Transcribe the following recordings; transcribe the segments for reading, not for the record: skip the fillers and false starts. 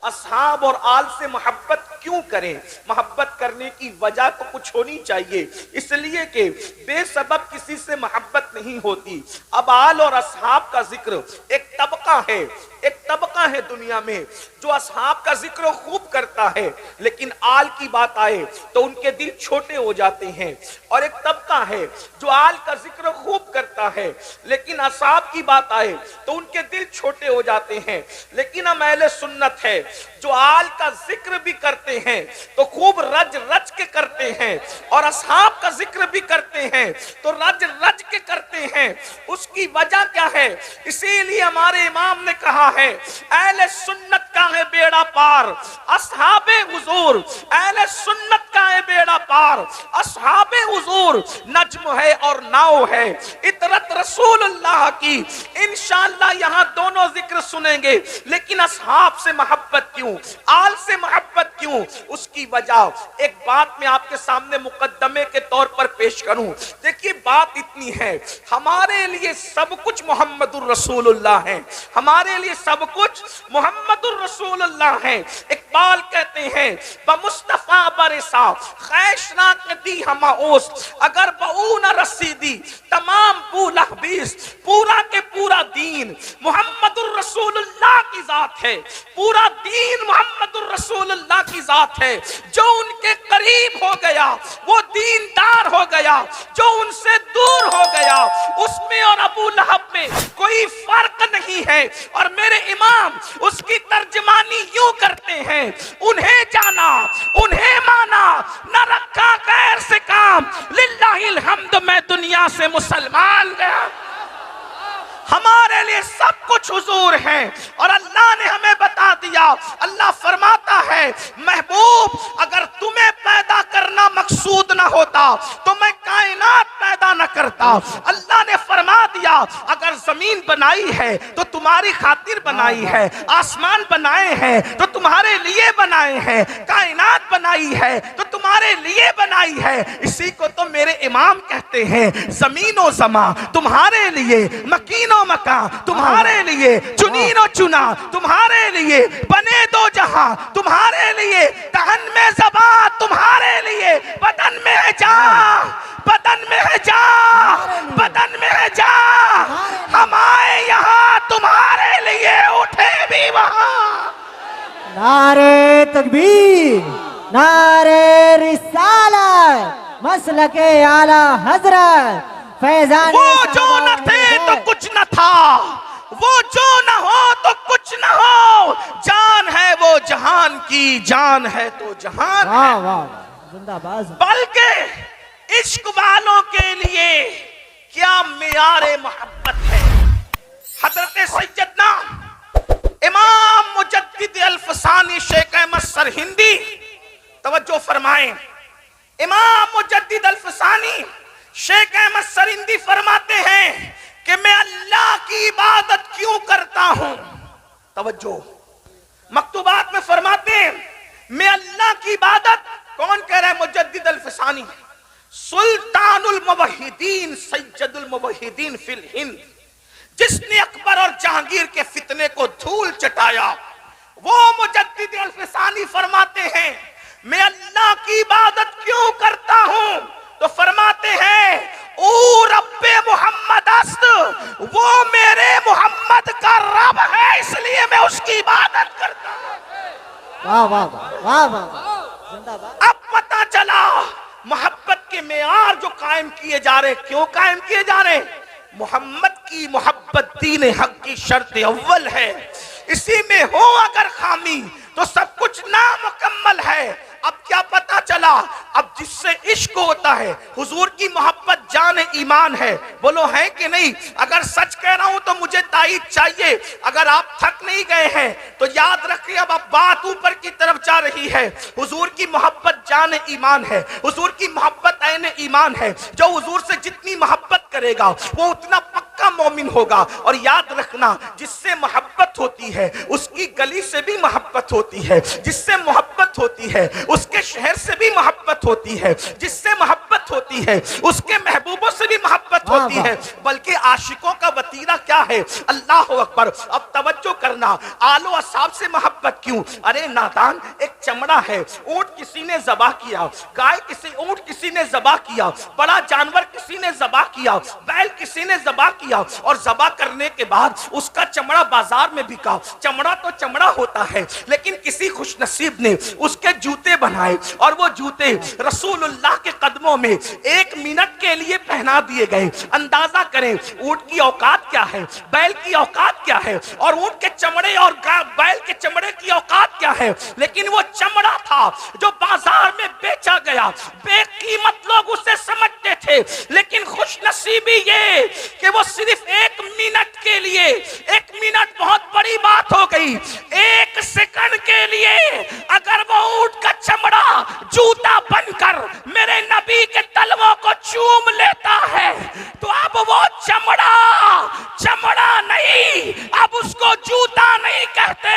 असहाब और आल से मोहब्बत क्यों करें? मोहब्बत करने की वजह तो कुछ होनी चाहिए, इसलिए कि बेसबब किसी से मोहब्बत नहीं होती। अब आल और असहाब का जिक्र एक तबका है, एक तबका है दुनिया में जो असहाब का जिक्र खूब करता है, लेकिन आल की बात आए तो उनके दिल छोटे हो जाते हैं। और एक तबका है जो आल का जिक्र खूब करता है, लेकिन असहाब की बात आए तो उनके दिल छोटे हो जाते हैं। लेकिन हम अहले सुन्नत है जो आल का जिक्र भी करते हैं तो खूब रज रज के करते हैं, और असहाब का जिक्र भी करते हैं तो रज रज के करते हैं। उसकी वजह क्या है? इसीलिए हमारे इमाम ने कहा है, अहले सुन्नत का है बेड़ा पार, असहाबे हुजूर। अहले सुन्नत का है बेड़ा पार, असहाबे हुजूर नज्म है और नाव है। इतरत रसूलुल्लाह की इंशाअल्लाह यहाँ दोनों जिक्र सुनेंगे, लेकिन असहाब से मोहब्बत क्यों, आल से मोहब्बत क्यों? उसकी वजह एक बात मैं आपके सामने मुकद्दमे के तौर पर पेश करूं। देखिए बात इतनी है, हमारे लिए सब कुछ मोहम्मदुर रसूलुल्लाह है, हमारे लिए सब कुछ मोहम्मदुर रसूलुल्लाह है। इकबाल कहते हैं बमुस्तफा बरसा खैशना दी हमाओस, अगर बऊ न रसीदी तमाम पूलहबीस। पूरा के पूरा दीन मोहम्मदुर रसूलुल्लाह की जात है, पूरा दीन मोहम्मदुर रसूलुल्लाह की जात है। जो उनके करीब हो गया वो दीनदार हो गया, जो उनसे दूर हो गया उसमें और अबू लहब में कोई फर्क नहीं है। और मेरे इमाम उसकी तर्जमानी यूं करते हैं, उन्हें जाना उन्हें माना न रखा गैर से काम, लिल्लाहिल हम्द मैं दुनिया से मुसलमान गया। हमारे लिए सब कुछ हुजूर है, और अल्लाह ने हमें बता दिया, अल्लाह फरमाता है महबूब अगर तुम्हें पैदा करना मकसूद ना होता तो मैं कायनात पैदा न करता। अल्लाह ने फरमा दिया अगर जमीन बनाई है तो तुम्हारी खातिर बनाई है, आसमान बनाए हैं तो तुम्हारे लिए बनाए हैं, कायनात बनाई है तो तुम्हारे लिए बनाई है। इसी को तो मेरे इमाम कहते हैं जमीनो जमा तुम्हारे लिए, मकीनो मका तुम्हारे लिए, चुनीनो चुना तुम्हारे लिए, बने दो जहां तुम्हारे लिए, तहन में ज़बा तुम्हारे लिए, बदन में है जा, बदन में है जा, बदन में है जा। हम आए यहाँ तुम्हारे लिए, उठे भी वहां। नारे तकबीर, नारे रिसालत, मसलके आला हजरत फैजान। वो जो न थे तो कुछ न था, वो जो न हो तो कुछ न हो, जान है वो जहान की, जान है तो जहान है। वाह वाह जिंदाबाद। बल्कि इश्क वालों के लिए क्या मियारे मोहब्बत है। हजरत सैयदना इमाम मुजद्दिद अल्फसानी शेख अहमद सरहिंदी तवज्जो फरमाएं। इमाम मुजद्दिद अल्फसानी शेख अहमद सरहिंदी फरमाते हैं कि मैं अल्लाह की इबादत क्यों करता हूं। तवज्जो, मकतूबात में फरमाते हैं मैं अल्लाह की इबादत, कौन कह रहा है? मुजद्दिद अल्फसानी, सुल्तानुल मुवहिदीन सैयदुल मुवहिदीन फिल हिंद, जिसने अकबर और जहांगीर के फितने को धूल चटाया, वो मुजद्दिद अल्फसानी फरमाते हैं मैं अल्लाह की इबादत क्यों करता हूं। तो फरमाते हैं ओ रब्बे मोहम्मद अस्त, वो मेरे मोहम्मद का रब है, इसलिए मैं उसकी इबादत करता हूं। वाह वाह वाह वाह जिंदाबाद। अब पता चला मोहब्बत के मेयार जो कायम किए जा रहे, क्यों कायम किए जा रहे? मोहम्मद की मोहब्बत दीन हक की शर्त अव्वल है, इसी में हो अगर खामी तो सब कुछ नामुकम्मल है। अब क्या पता चला? अब जिससे इश्क होता है, हुजूर की मोहब्बत जान ईमान है, बोलो है कि नहीं? अगर सच कह रहा हूं तो मुझे ताईद चाहिए। अगर आप थक नहीं गए हैं तो याद रखिए, अब बात ऊपर की तरफ जा रही है। हुजूर की मोहब्बत जान ईमान है, हुजूर की मोहब्बत ऐन ईमान है। जो हुजूर से जितनी मोहब्बत करेगा वो उतना पक्का मोमिन होगा। और याद रखना, जिससे मोहब्बत होती है उसकी गली से भी मोहब्बत होती है, जिससे मोहब्बत मोहब्बत होती है उसके शहर से भी मोहब्बत होती है, जिससे मोहब्बत होती है उसके महबूबों से भी मोहब्बत होती है, बल्कि आशिकों का वतीरा क्या है। अल्लाह अकबर। अब तवज्जो करना, आलो अस्हाब से मोहब्बत क्यों? अरे नादान, एक चमड़ा है, ऊंट किसी ने ज़बा किया, गाय ऊंट किसी ने ज़बा किया, बड़ा जानवर किसी ने ज़बा किया, बैल किसी ने ज़बा किया, और ज़बा करने के बाद उसका चमड़ा बाजार में बिका। चमड़ा तो चमड़ा होता है, लेकिन किसी खुशनसीब ने उसके जूते बनाए और वो जूते रसूलुल्लाह के कदमों में 1 मिनट के लिए पहना दिए गए। अंदाजा करें ऊंट की औकात क्या है, बैल की औकात क्या है, और ऊंट के चमड़े और बैल के चमड़े की औकात क्या है। लेकिन वो चमड़ा था जो बाजार में बेचा गया, बेकीमत लोग उसे समझते थे, लेकिन खुशनसीबी ये कि वो सिर्फ 1 मिनट के लिए, 1 मिनट बहुत बड़ी बात हो गई, 1 सेकंड के लिए अगर वो ऊंट का चमड़ा जूता बनकर मेरे नबी के तलवों को चूम लेता है, तो अब वो चमड़ा नहीं, अब उसको जूता नहीं कहते,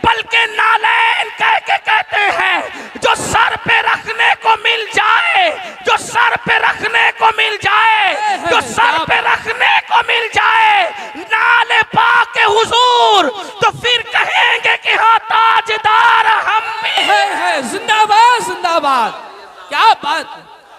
बल्कि नालैन कह के कहते हैं। जो सर पे रखने को मिल जाए, जो सर पे रखने को मिल जाए, जो सर पे रखने को मिल जाए नाले पाक हुजूर, तो फिर कहेंगे कि हाँ ताजदार हम भी है। जिंदाबाद जिंदाबाद, क्या बात।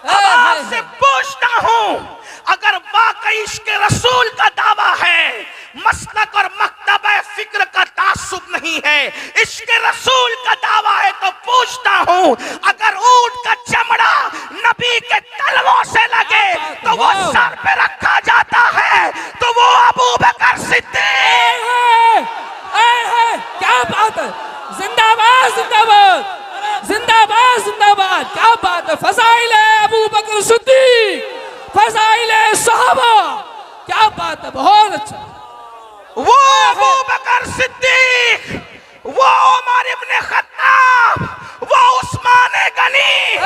अब आपसे पूछता हूँ, अगर वाकई इश्क रसूल का दावा है, मसलक और मकतब फिक्र का तासुब नहीं है, इश्क रसूल का दावा है, तो पूछता हूँ, अगर ऊंट का चमड़ा नबी के तलवों से लगे तो वो सर पे रखा जाता है, तो वो अबू बकर सिद्दीक। क्या बात है। जिंदाबाद जिंदाबाद जिंदाबाद जिंदाबाद, क्या बात है। फज़ाइल अबू बकर सिद्दीक, फज़ाइल सहाबा, क्या बात है, बहुत अच्छा। वो अबू बकर सिद्दीक, वो उमर इब्न खत्ताब, वो उस्मान गनी,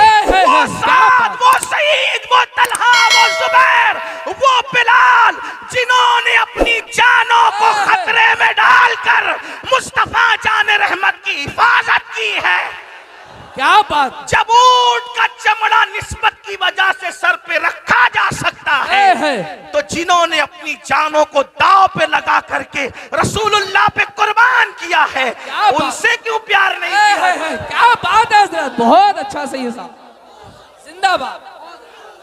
वो साद, वो सईद, वो तलहा, वो जुबैर, वो बिलाल, जिन्होंने अपनी जानों को खतरे में डालकर मुस्तफा जान रहमत की हिफाजत की है। क्या बात। जब ऊंट का चमड़ा निस्बत की वजह से सर पे रखा जा सकता है, तो जिन्होंने अपनी जानों को दांव पे लगा करके रसूलुल्लाह पे कुर्बान किया है, उनसे क्यों प्यार नहीं किया? क्या बात है हज़रत, बहुत अच्छा। सही साहब, जिंदाबाद।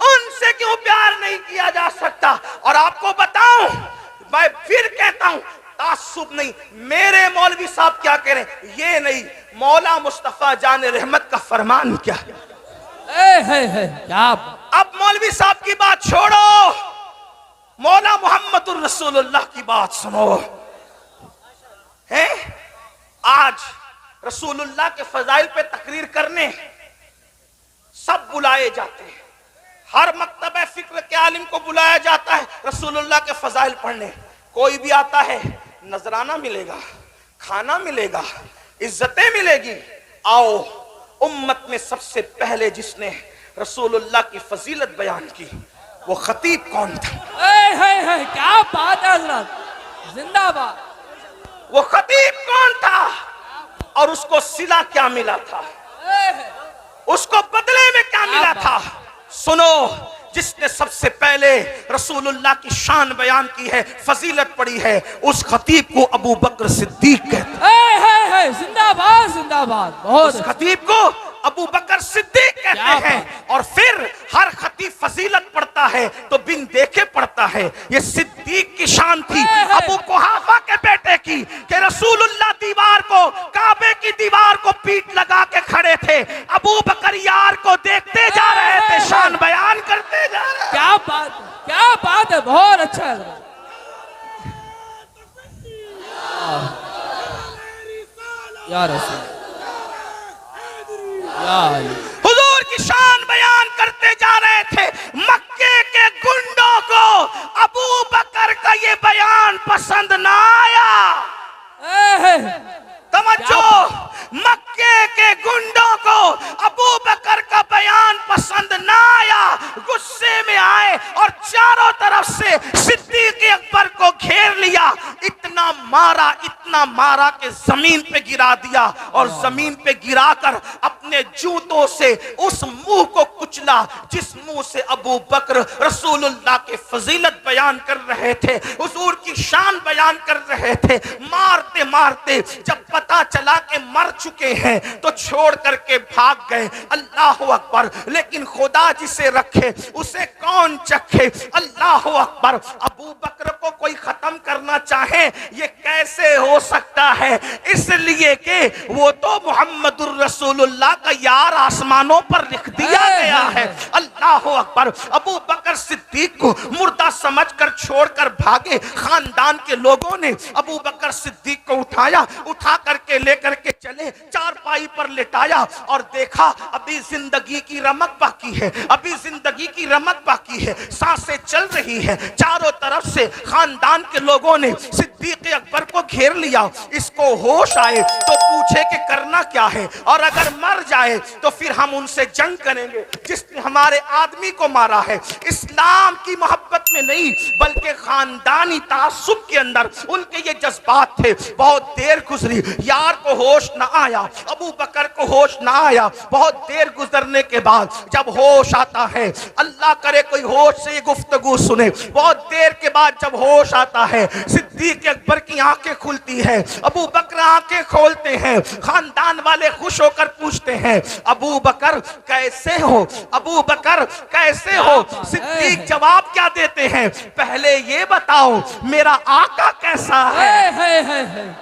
उनसे क्यों प्यार नहीं किया जा सकता? और आपको बताऊं, मैं फिर कहता हूं, तासुब नहीं। मेरे मौलवी साहब क्या कह रहे हैं ये नहीं, मौला मुस्तफा जान रहमत का फरमान क्या है। क्या। अब मौलवी साहब की बात छोड़ो, मौला मोहम्मदुर रसूलुल्लाह की बात सुनो। है आज रसूलुल्लाह के फजाइल पे तकरीर करने सब बुलाए जाते हैं, हर मकतब फिक्र के आलिम को बुलाया जाता है रसूलुल्लाह के फजाइल पढ़ने। कोई भी आता है, नजराना मिलेगा, खाना मिलेगा, इज्जतें मिलेगी। आओ, उम्मत में सबसे पहले जिसने रसूलुल्लाह की फजीलत बयान की वो खतीब कौन था? क्या बात है हज़रत, जिंदाबाद। वो खतीब कौन था और उसको सिला क्या मिला था, उसको बदले में क्या मिला था? सुनो, जिसने सबसे पहले रसूलुल्लाह की शान बयान की है, फजीलत पड़ी है, उस खतीब को अबू बकर सिद्दीक कहते हैं। जिंदाबाद जिंदाबाद, बहुत। उस खतीब को अबू बकर सिद्दीक कहते हैं। और फिर हर खतीब फजीलत पढ़ता है तो बिन देखे पढ़ता है। ये सिद्दीक की शान थी अबू कुहाफा के बेटे की, कि रसूलुल्लाह दीवार को, काबे की दीवार को पीठ लगा के खड़े थे, अबू बकर यार को देखते जा रहे थे, शान बयान करते जा रहे। क्या बात, क्या बात है, बहुत अच्छा है। या रसूल, हुजूर की शान बयान करते जा रहे थे। मक्के के गुंडों को अबू बकर का ये बयान पसंद ना आया। तवज्जो, मक्के के गुंडों को अबू बकर का बयान पसंद ना आया, गुस्से में आए और चारों तरफ से सिद्दीक अकबर को घेर लिया। इतना मारा कि जमीन पे गिरा। गिरा दिया और जमीन पे गिराकर अपने जूतों से उस मुंह को कुचला जिस मुंह से अबू बकर रसूलुल्लाह के फजीलत बयान कर रहे थे, हुजूर की शान बयान कर रहे थे। मारते मारते जब पता चला कि मर चुके हैं तो छोड़ करके भाग गए। अल्लाह अकबर। लेकिन खुदा जिसे रखे उसे कौन चखे। अल्लाह अकबर। अबू बकर को कोई खत्म करना चाहे ये कैसे हो सकता है, इसलिए कि वो तो मुहम्मदुर रसूलुल्लाह का यार आसमानों पर लिख दिया गया है। अल्लाह अकबर। अबू बकर सिद्दीक को मुर्दा समझकर छोड़कर भागे। खानदान के लोगों ने अबू बकर सिद्दीक को उठाया, उठा करके लेकर के चले, चारपाई पर लेटाया और देखा अभी जिंदगी की रमक बाकी है, अभी जिंदगी की रमक बाकी है, सांसें चल रही है। चारों तरफ से खानदान के लोगों ने सिद्दीक अकबर को घेर लिया। इसको होश आए तो पूछे कि करना क्या है, और अगर मर जाए तो फिर हम उनसे जंग करेंगे जिसने हमारे आदमी को मारा है। इस्लाम की मोहब्बत में नहीं बल्कि खानदानी तासुब के अंदर उनके ये जज्बात थे। बहुत देर गुजरी, यार को होश ना आया, अबू बकर को होश ना आया। बहुत देर गुजरने के बाद जब होश आता है, अल्लाह करे कोई होश से ये गुफ्तगू सुने, बहुत देर के बाद जब होश आता है सिद्दीक अकबर की आंखें खुलती है, अबू बकर आंखें खोलते हैं। खानदान वाले खुश होकर पूछते हैं अबू बकर कैसे हो, अबू बकर कैसे हो। सिद्दीक जवाब क्या देते हैं, पहले ये बताओ मेरा आका कैसा है।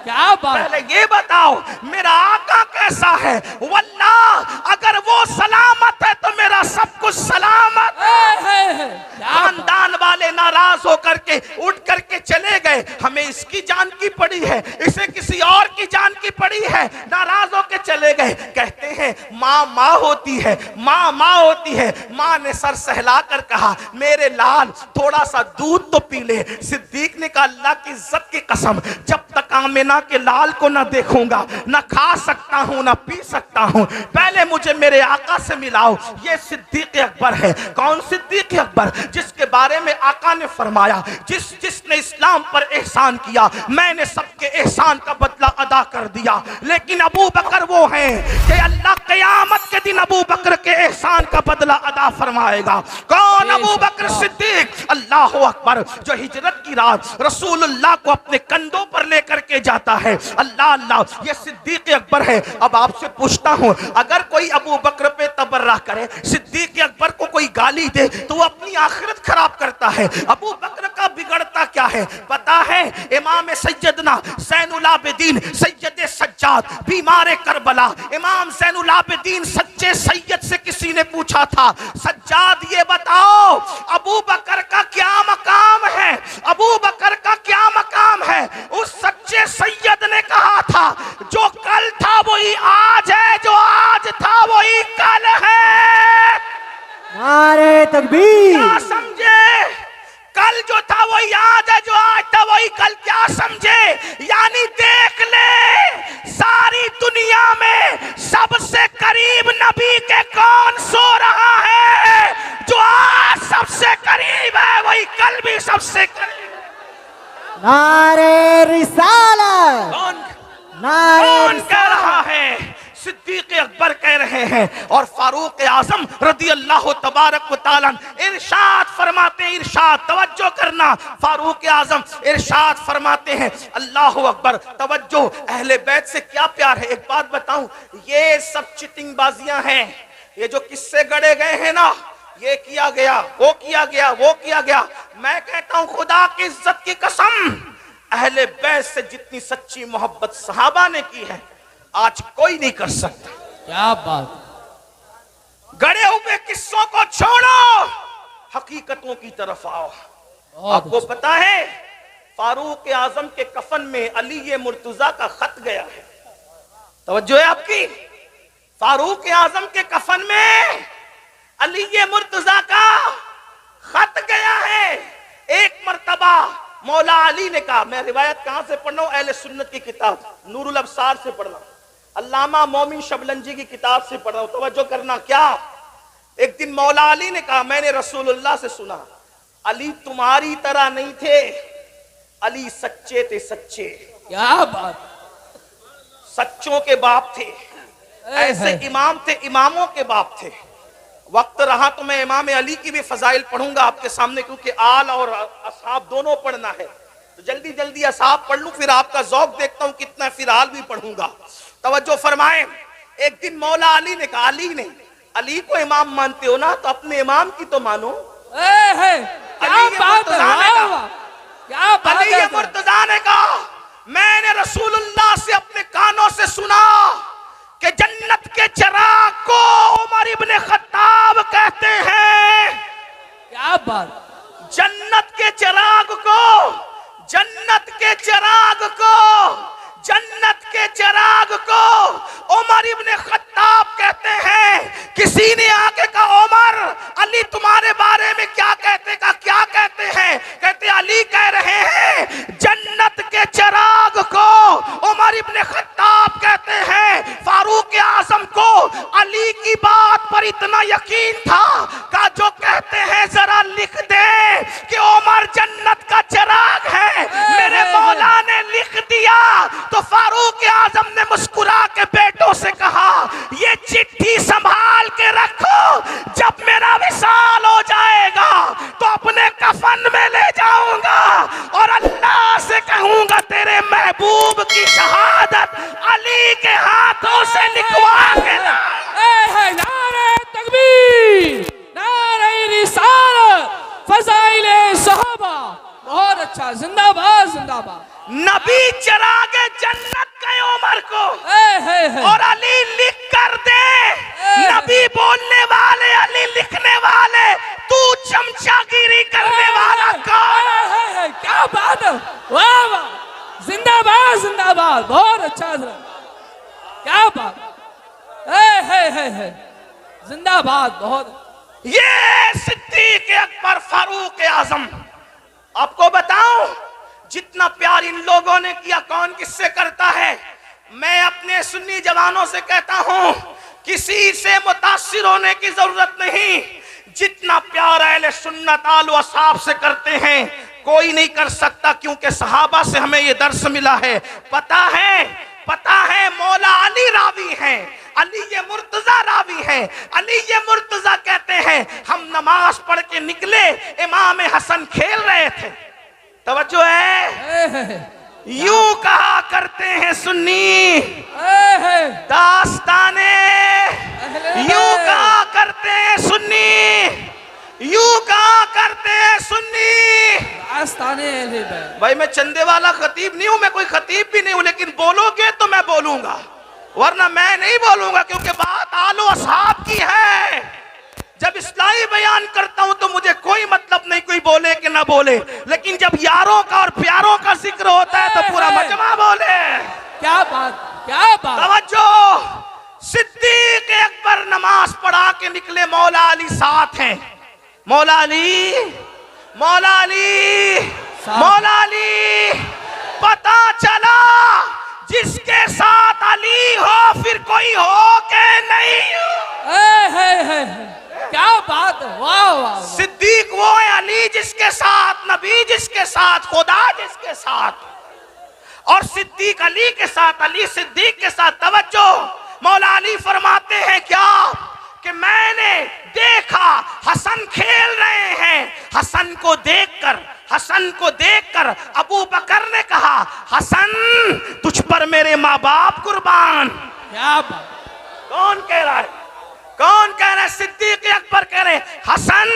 क्या बात। पहले ये बताओ मेरा आका कैसा है। वल्लाह अगर वो सलामत है तो मेरा सब कुछ सलामत है। खानदान वाले नाराज होकर के उठ करके चले गए। हमें इसकी जान की पड़ी है, इसे किसी और की जान की पड़ी है, नाराज होकर चले गए। कहते हैं माँ माँ होती है, माँ माँ होती है। माँ ने सर सहला कर कहा मेरे लाल थोड़ा सा दूध तो पी ले। सिद्दीक ने कहा अल्लाह की इज्जत की कसम जब तक आमिना के लाल को ना देखूंगा ना खा सकता हूँ ना पी सकता हूँ, पहले मुझे मेरे आका से मिलाओ। ये सिद्दीक अकबर है। कौन सिद्दीक अकबर? जिसके बारे में आका ने फरमाया जिसने इस्लाम पर एहसान किया मैंने सबके एहसान का बदला अदा कर दिया। लेकिन अबू बकर वो हैं कि अल्लाह क़यामत के दिन अबू बकर के एहसान का बदला अदा फरमाएगा। कौन? अबू बकर सिद्दीक। अल्लाह अकबर। जो हिजरत की रात रसूलुल्लाह को अपने कंधों पर लेकर के जाता है। अल्लाह अल्लाह। ये सिद्दीक अकबर है। अब आपसे पूछता हूं अगर कोई अबू बकर पे तबर्रा करे, सिद्दीक अकबर को कोई गाली दे तो वो अपनी आखिरत खराब करता है। अबू बकर का बिगड़ता क्या है पता है? इमाम सैयदना ज़ैनुल आबिदीन सैयद सज्जाद बीमार करबला, इमाम ज़ैनुल आबिदीन सच्चे सैयद से किसी ने पूछा था सज्जाद ये बताओ अबू बकर का क्या मकाम है, अबू बकर का क्या मकाम है? उस सच्चे सैयद ने कहा था जो कल था वही आज है, जो आज था वही कल है। नारे तकबीर। क्या समझे? कल जो था वही आज है, जो आज था वही कल। क्या समझे? यानी देख ले सारी दुनिया में सबसे करीब नबी के कौन सो रहा है? जो आज सबसे करीब है वही कल भी सबसे करीब। नारे रिसालत। कौन कह रहा है? सिद्दीक अकबर कह रहे हैं। और फारूक आजम रदी अल्लाह तबारक व तआला इरशाद फरमाते हैं, इरशाद तवज्जो करना, फारूक आजम इरशाद फरमाते हैं अल्लाह अकबर तवज्जो। अहले बैत से क्या प्यार है। एक बात बताऊं, ये सब चिटिंग बाजियां हैं। ये जो किस्से गढ़े गए हैं ना, ये किया गया, वो किया गया, वो किया गया। मैं कहता हूं खुदा की इज्जत की कसम, अहले बैत से जितनी सच्ची मोहब्बत सहाबा ने की है आज कोई नहीं कर सकता। क्या बात। गड़े हुए किस्सों को छोड़ो, हकीकतों की तरफ आओ। आपको पता है फारूक आजम के कफन में अली मुर्तजा का खत गया है। तवज्जो है आपकी? फारूक आजम के कफन में अली मुर्तजा का खत गया है। एक मर्तबा मौला अली ने कहा, मैं रिवायत कहां से पढ़ रहा हूं? अहले सुन्नत की किताब नूरुल अब्सार से पढ़ रहा हूं, अल्लामा मोमिन शबलंजी की किताब से पढ़ रहा हूं। तवज्जो करना। क्या? एक दिन मौला अली ने कहा मैंने रसूलुल्लाह से सुना अली तुम्हारी तरह नहीं थे, अली सच्चे थे, सच्चे। क्या बात। सच्चों के बाप थे, ऐसे इमाम थे, इमामों के बाप थे। वक्त रहा तो मैं इमाम अली की भी फजाइल पढ़ूंगा आपके सामने, क्योंकि आल और असहाब दोनों पढ़ना है। तो जल्दी जल्दी असहाब पढ़ लूं, फिर आपका जौक देखता हूं कितना, फिर आल भी पढ़ूंगा। तवज्जो फरमाएं। एक दिन मौला अली ने कहा, अली को इमाम मानते हो ना, तो अपने इमाम की तो मानो। क्या बात है, क्या बात है। मुर्तजा ने कहा, मैंने रसूलुल्लाह से अपने कानों से सुना कि जन्नत के चिराग को उमर इब्ने खत्ताब कहते हैं। क्या बात। जन्नत के चिराग को, जन्नत के चिराग को, जन्नत के चिराग को उमर इब्ने खत्ताब कहते हैं। किसी ने आके कहा, उमर अली तुम्हारे बारे में क्या कहते का, क्या कहते हैं? कहते अली कह रहे हैं जन्नत के चिराग को उमर इब्ने खत्ताब कहते हैं। फारूक आजम को अली की बात पर इतना यकीन था का जो कहते हैं जरा लिख दे कि उमर जन्नत का चिराग है। मेरे मौला ने लिख दिया तो फारूक आजम ने मुस्कुरा के बेटों से कहा, ये चिट्ठी संभाल के रखो, जब मेरा विसाल हो जाएगा तो अपने कफन में ले जाऊंगा और अल्लाह से कहूंगा तेरे महबूब की शहादत अली के हाथों से लिखवा के ला। नारे तकबीर, नारे रिसालत, फज़ाइले सहाबा। बहुत अच्छा, जिंदाबाद जिंदाबाद। नबी चिरागे जन्नत कहे उमर को, और अली लिख कर दे। नबी बोलने वाले, अली लिखने वाले, तू चमचागिरी करने वाला कौन? क्या बात है, वाह वाह, जिंदाबाद जिंदाबाद, बहुत अच्छा, क्या बात है, जिंदाबाद, बहुत। ये सिद्दीक अकबर, फारूक आजम, आपको बताऊं जितना प्यार इन लोगों ने किया कौन किससे करता है। मैं अपने सुन्नी जवानों से कहता हूं, किसी से मुतासिर होने की जरूरत नहीं। जितना प्यार अहले सुन्नत आल व असहाब से करते हैं कोई नहीं कर सकता, क्योंकि सहाबा से हमें ये दर्स मिला है। पता है मौला अली रावी हैं, अली ये मुर्तजा रावी हैं। अली ये मुर्तजा कहते हैं, हम नमाज पढ़ के निकले, इमाम हसन खेल रहे थे। तवज्जो है, यूं कहा करते हैं सुन्नी दास्ताने, यूं कहा करते हैं सुन्नी, यूं कहा करते हैं सुन्नी दास्ताने। भाई मैं चंदे वाला खतीब नहीं हूं, मैं कोई खतीब भी नहीं हूं, लेकिन बोलोगे तो मैं बोलूंगा, वरना मैं नहीं बोलूंगा, क्योंकि बात आलो असहाब की है। जब इस्लाही बयान करता हूं तो मुझे कोई मतलब नहीं कोई बोले कि ना बोले, लेकिन जब यारों का और प्यारों का जिक्र होता है तो पूरा मजमा बोले। क्या बात, क्या बात। तवज्जो, सिद्दीक अकबर नमाज पढ़ा के निकले, मौला अली साथ हैं। मौला अली, मौला अली, मौला अली, पता चला जिसके साथ अली हो फिर कोई हो के नहीं हो। क्या बात, वाह वाह। सिद्दीक वो है अली जिसके साथ, नबी जिसके साथ, खुदा जिसके साथ, और सिद्दीक अली के साथ, अली सिद्दीक के साथ। तवज्जो, मौला अली फरमाते हैं क्या कि मैंने देखा हसन खेल रहे हैं। हसन को देखकर अबू बकर ने कहा, हसन तुझ पर मेरे माँ बाप कुर्बान। क्या बात। कौन कह रहा है, कौन कह रहा है? सिद्दीक अकबर कह रहे, हसन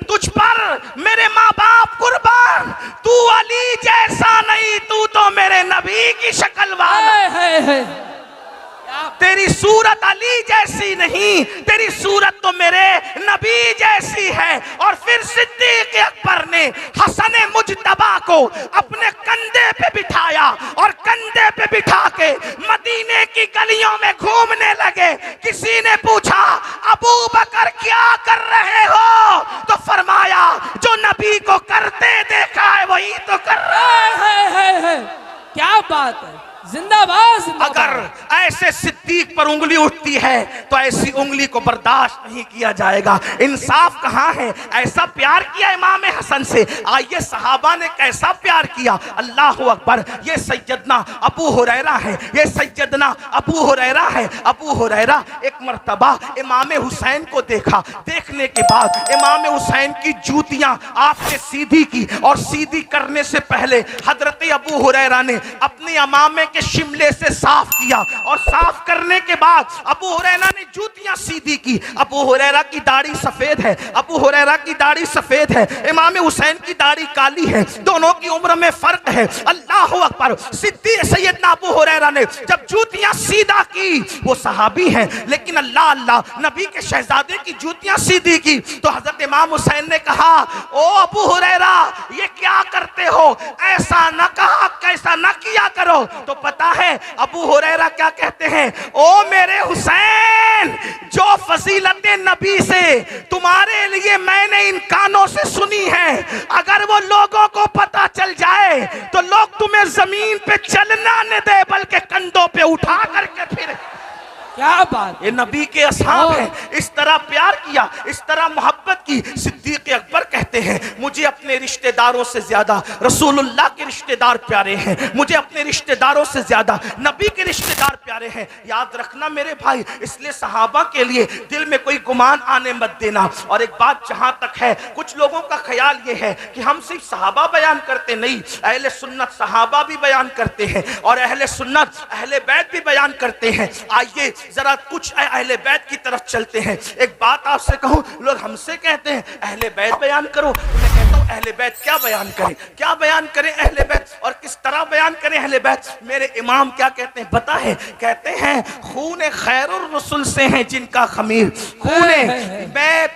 तुझ पर मेरे माँ बाप कुर्बान, तू अली जैसा नहीं, तू तो मेरे नबी की शक्ल वाला। तेरी सूरत अली जैसी नहीं, तेरी सूरत तो मेरे नबी जैसी है। और फिर सिद्दीक अकबर ने हसन मुजतबा को अपने कंधे पे बिठाया और कंधे पे बिठा के मदीने की गलियों में घूमने लगे। किसी ने पूछा, अबू बकर क्या कर रहे हो? तो फरमाया, जो नबी को करते देखा है वही तो कर रहा है। क्या बात है, जिंदाबाद। ऐसे सिद्दीक पर उंगली उठती है तो ऐसी उंगली को बर्दाश्त नहीं किया जाएगा। इंसाफ कहाँ है? ऐसा प्यार किया इमाम हसन से, आइए सहाबा ने कैसा प्यार किया। अल्लाह अकबर। ये सैयदना अबू हुरैरा है, ये सैयदना अबू हुरैरा है। अबू हुरैरा एक मर्तबा इमाम हुसैन को देखा, देखने के बाद इमाम हुसैन की जूतियां आपने सीधी की और सीधी करने से पहले हजरत अबू हुरैरा ने अपने अमामे के शिमले से साफ किया और साफ करने के बाद अबू हुरैरा ने जूतियां सीधी की। अबू हुरैरा की दाढ़ी सफेद है, अबू हुरैरा की दाढ़ी सफेद है, इमाम हुसैन की दाढ़ी काली है, दोनों की उम्र में फर्क है। अल्लाह अकबर। सिद्दीक सैयदना अबू हुरैरा ने जब जूतियां सीधा की, वो सहाबी हैं लेकिन अल्लाह अल्लाह नबी के शहजादे की जूतियां सीधी की तो हजरत इमाम हुसैन ने कहा, ओ अबू हुरैरा ये क्या करते हो? ऐसा ना कहा, कैसा ना किया करो। तो पता है अबू हुरैरा क्या कहते हैं? ओ मेरे हुसैन, जो फजीलतें नबी से तुम्हारे लिए मैंने इन कानों से सुनी है, अगर वो लोगों को पता चल जाए तो लोग तुम्हें जमीन पे चलना न दे बल्कि कंधों पे उठा करके फिर। क्या बात। ये नबी के असहाब हैं, इस तरह प्यार किया, इस तरह मोहब्बत की। सिद्दीक अकबर कहते हैं मुझे अपने रिश्तेदारों से ज्यादा रसूलुल्लाह के रिश्तेदार प्यारे हैं, मुझे अपने रिश्तेदारों से ज्यादा नबी के रिश्तेदार प्यारे हैं। याद रखना मेरे भाई, इसलिए सहाबा के लिए दिल में कोई गुमान आने मत देना। और एक बात जहां तक है, कुछ लोगों का ख्याल ये है कि हम सिर्फ सहाबा बयान करते नहीं, अहले सुन्नत सहाबा भी बयान करते हैं और अहले सुन्नत अहले बैत भी बयान करते हैं। आइए जरा कुछ अहले बैत की तरफ चलते हैं। एक बात आपसे कहूं, लोग हमसे कहते हैं अहले बैत बयान करो, मैं कहता हूं अहले बैत क्या बयान करें, क्या बयान करें अहले बैत और किस तरह बयान करें अहले बैत। मेरे इमाम क्या कहते हैं पता है? कहते हैं खून खैरुर रसूल से हैं जिनका खमीर, खूने, मैं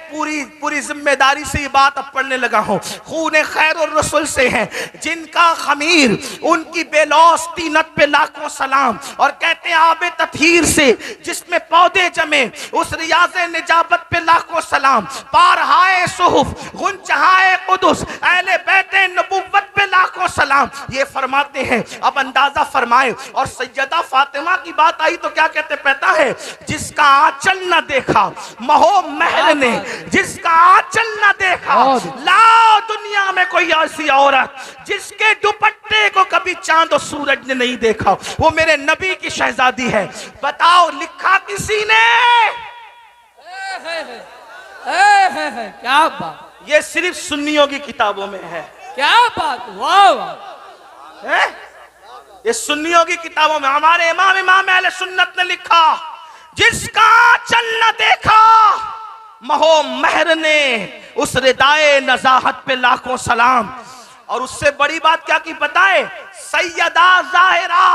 पूरी जिम्मेदारी से ये बात अब पढ़ने लगा हूं, खून खैरुर रसूल से हैं जिनका खमीर, उनकी बेलौस तीनत पे लाखों सलाम। और कहते हैं आबे ततहीर से जिसमें पौधे जमे, उस रियाज़े निजाबत पे लाखों सलाम। पारहाए सुहुफ गुंचहाए कुदुस, अहले बैते नबुव्वत पे लाखों सलाम। ये फरमाते हैं। अब अंदाजा फरमाए। और सैयदा फातिमा की बात आई तो क्या कहते पता है? जिसका आंचल न देखा महो महर ने, जिसका आंचल न देखा लाओ दुनिया में कोई ऐसी औरत जिसके दुपट्टे को कभी चांद और सूरज ने नहीं देखा, वो मेरे नबी की शहजादी है। बताओ लिखा किसी ने? क्या बात। ये सिर्फ सुन्नियों की किताबों में है। क्या बात। वाह वाह। है? ये सुन्नियों की किताबों में। हमारे इमाम अहले सुन्नत ने लिखा, जिसका चल न देखा महो महर ने, उस रिदाए नजाहत पे लाखों सलाम। और उससे बड़ी बात क्या की पता है? सैयदा जाहिरा,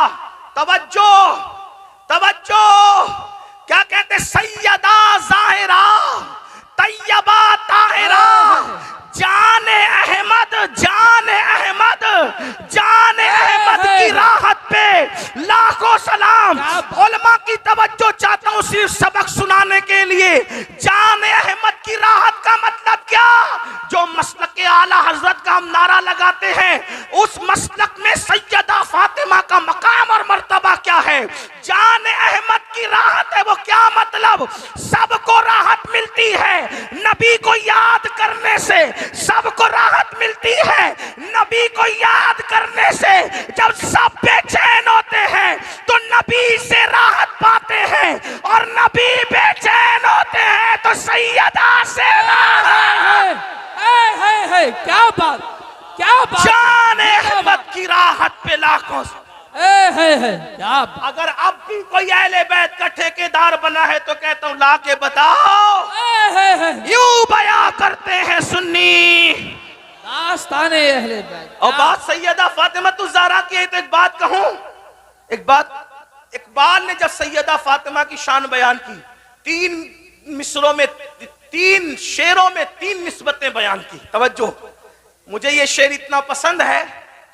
तवज्जो तवज्जो, क्या कहते? सैयदा जाहिरा तैयबा ताहिरा, जाने अहमद, जाने अहमद, जाने अहमद की राहत पे लाखों सलाम। उलमा की तवज्जो चाहता हूं सिर्फ सबक सुनाने के लिए। जाने अहमद की राहत का मतलब क्या? जो मसलक आला हजरत का हम नारा लगाते हैं, उस मसलक में सैयदा फातिमा का मकाम और मर्तबा क्या है? जाने अहमद की राहत है। वो क्या मतलब? सबको राहत मिलती है नबी को याद करने से, सबको राहत मिलती है नबी को याद करने से। जब सब बेचैन होते हैं तो नबी से राहत पाते हैं, और नबी बेचैन होते हैं तो सैयदा से राहत। क्या बात, क्या बात। जाने अहमद की राहत पे लाखों। क्या बात। अगर अब भी कोई अहले बैत का ठेकेदार बना है तो कहता हूं ला के बताओ। यूं बयां करते हैं सुन्नी दास्ताने अहले बैत। और बात सैयदा फातिमा ज़हरा की है तो एक बात कहूं, एक बात, इकबाल ने जब सैयदा फातिमा की शान बयान की, 3 मिसरों में 3 शेरों में 3 निस्बतें बयान की। तवज्जो, मुझे ये शेर इतना पसंद है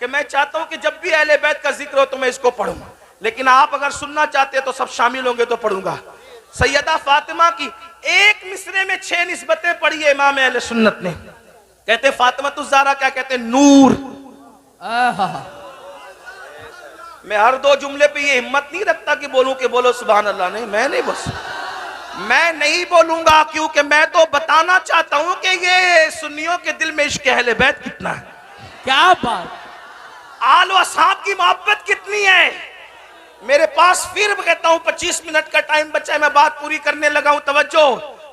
कि मैं चाहता हूं कि जब भी अहले बैत का जिक्र हो तो मैं इसको पढ़ूं, लेकिन आप अगर सुनना चाहते हैं तो सब शामिल होंगे तो पढ़ूंगा। सैयदा फातिमा की एक मिसरे में 6 निस्बतें पढ़ी है इमाम अहले सुन्नत ने। कहते फातिमा ज़हरा क्या कहते? नूर। मैं हर 2 जुमले पे ये हिम्मत नहीं रखता कि बोलूं कि बोलो सुभान अल्लाह। नहीं, मैं नहीं बोलूंगा, क्योंकि मैं तो बताना चाहता हूं कि ये सुन्नियों के दिल में इश्क अहले बैत कितना है। क्या बात, आल व असहाब की मोहब्बत कितनी है। मेरे पास फिर कहता हूं 25 मिनट का टाइम बचा है, मैं बात पूरी करने लगा हूं। तवज्जो।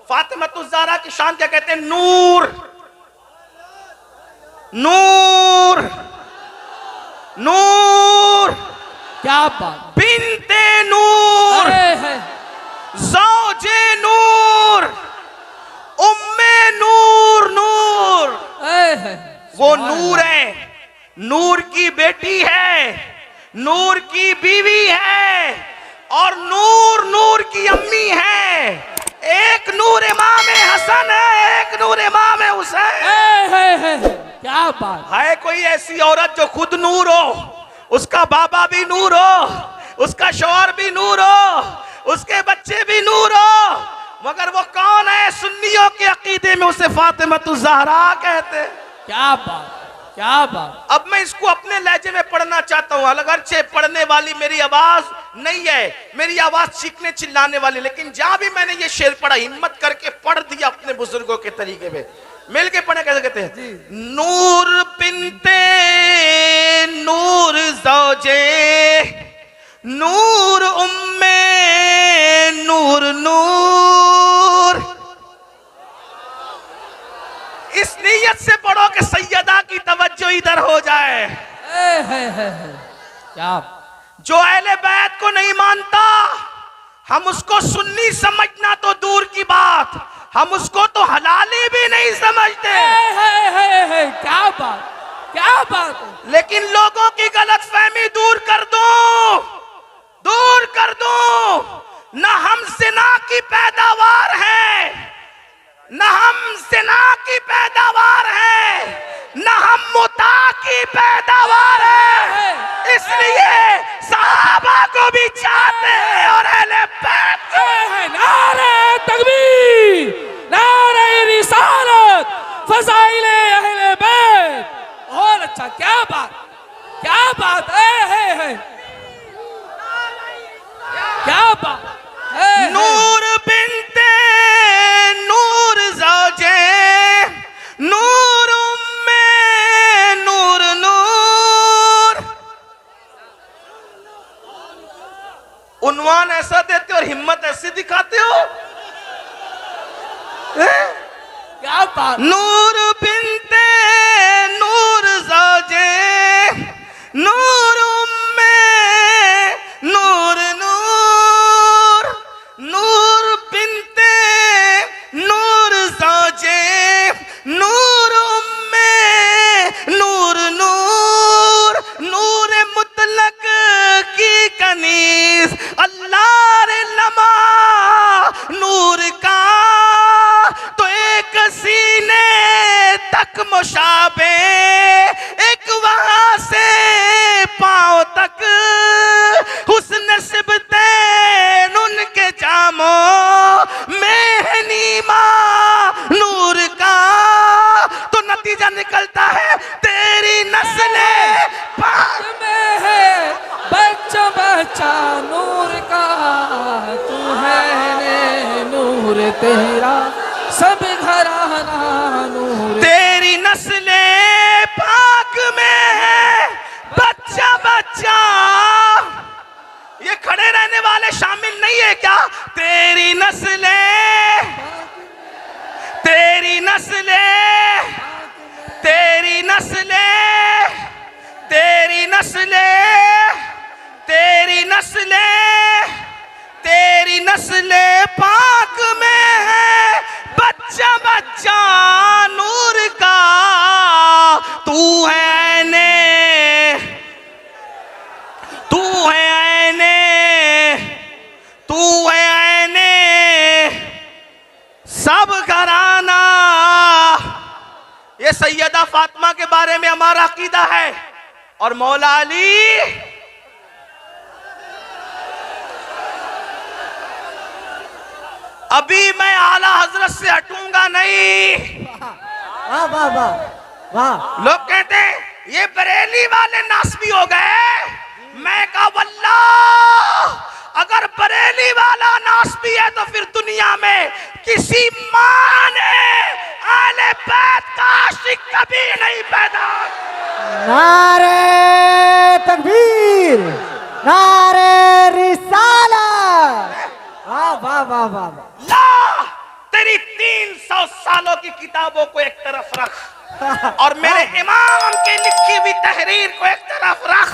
फातिमातुज़ ज़हरा की शान क्या कहते हैं? नूर, नूर, नूर। क्या बात, बिन्ते नूर, ज़ौजे नूर, उम्मे नूर, नूर। वो नूर है, नूर की बेटी है, नूर की बीवी है, और नूर नूर की अम्मी है। एक नूर इमाम हसन है, एक नूर इमाम हुसैन। क्या बात है। कोई ऐसी औरत जो खुद नूर हो, उसका बाबा भी नूर हो, उसका शौहर भी नूर हो, उसके बच्चे भी नूर हो, मगर वो कौन है? सुन्नियों के अकीदे में उसे फातिमातुज़ ज़हरा कहते हैं। क्या बात, क्या बात। अब मैं इसको अपने लहजे में पढ़ना चाहता हूँ। अगरचे पढ़ने वाली मेरी आवाज नहीं है, मेरी आवाज चीखने चिल्लाने वाली, लेकिन जहां भी मैंने ये शेर पढ़ा हिम्मत करके पढ़ दिया अपने बुजुर्गों के तरीके में। मिल के पढ़े कैसे कहते हैं? नूर बिन्ते नूर ज़ौजे नूर उम्मे नूर नूर। इस नीयत से पढ़ो कि सैयदा की तवज्जो इधर हो जाए। क्या जो अहले बैत को नहीं मानता, हम उसको सुन्नी समझना तो दूर की बात, हम उसको तो हलाली भी नहीं समझते। क्या बात, क्या बात है। लेकिन लोगों की गलतफहमी दूर कर दो, दूर कर दो। न हम सिना की पैदावार है, न हम सिना की पैदावार है, न हम मुता की पैदावार है। इसलिए सहाबा को भी चाहते हैं और अहले बैत को। नारे तकबीर, नारे रिसालत, फज़ाइले अहले बैत। और अच्छा, क्या बात, क्या बात है। क्या बात। नूर बिन्ते नूर ज़ौजे नूर उम्मे नूर नूर। उन्वान ऐसा देते हो और हिम्मत ऐसी दिखाते हो। क्या बात। नूर बिन्ते नूर ज़ौजे नूर उम्मे नूर नूर। नूर बिन्ते नूर ज़ौजे नूर उम्मे नूर नूर। नूर मुतलक की कनीज़ अल्लाह रे लमा नूर का, तो एक सीने तक मुशाबे, एक वहां से पांव तक हुस्न सिबतैन उनके जामों में है नीमा नूर का। तो नतीजा निकलता है तेरी नस्ले पाक में है बच्चा बच्चा नूर का, तू है ने नूर तेरा सब घराना नूर। तेरी नस्ले पाक में है बच्चा बच्चा। ये खड़े रहने वाले शामिल नहीं है क्या? तेरी नस्ले, तेरी नस्ले, तेरी नस्ले, तेरी नस्ले, तेरी नस्ले, तेरी नस्ले पाक में है बच्चा बच्चा नूर का। तू है ऐने, तू है ऐने, तू है ऐने सब घराना। ये सैयदा फातिमा के बारे में हमारा अकीदा है। और मौला अली अभी मैं आला हजरत से हटूंगा नहीं। वाह वाह वाह वाह। लोग कहते हैं ये बरेली वाले नासबी हो गए, मैं कहा वल्लाह अगर बरेली वाला नासबी है तो फिर दुनिया में किसी मां ने आले बैत का आशिक कभी नहीं पैदा। नारे तकबीर, नारे रिसालत। वाह वाह वाह वाह वाह। ला तेरी 300 सालों की किताबों को एक तरफ रख और मेरे इमाम की लिखी हुई तहरीर को एक तरफ रख।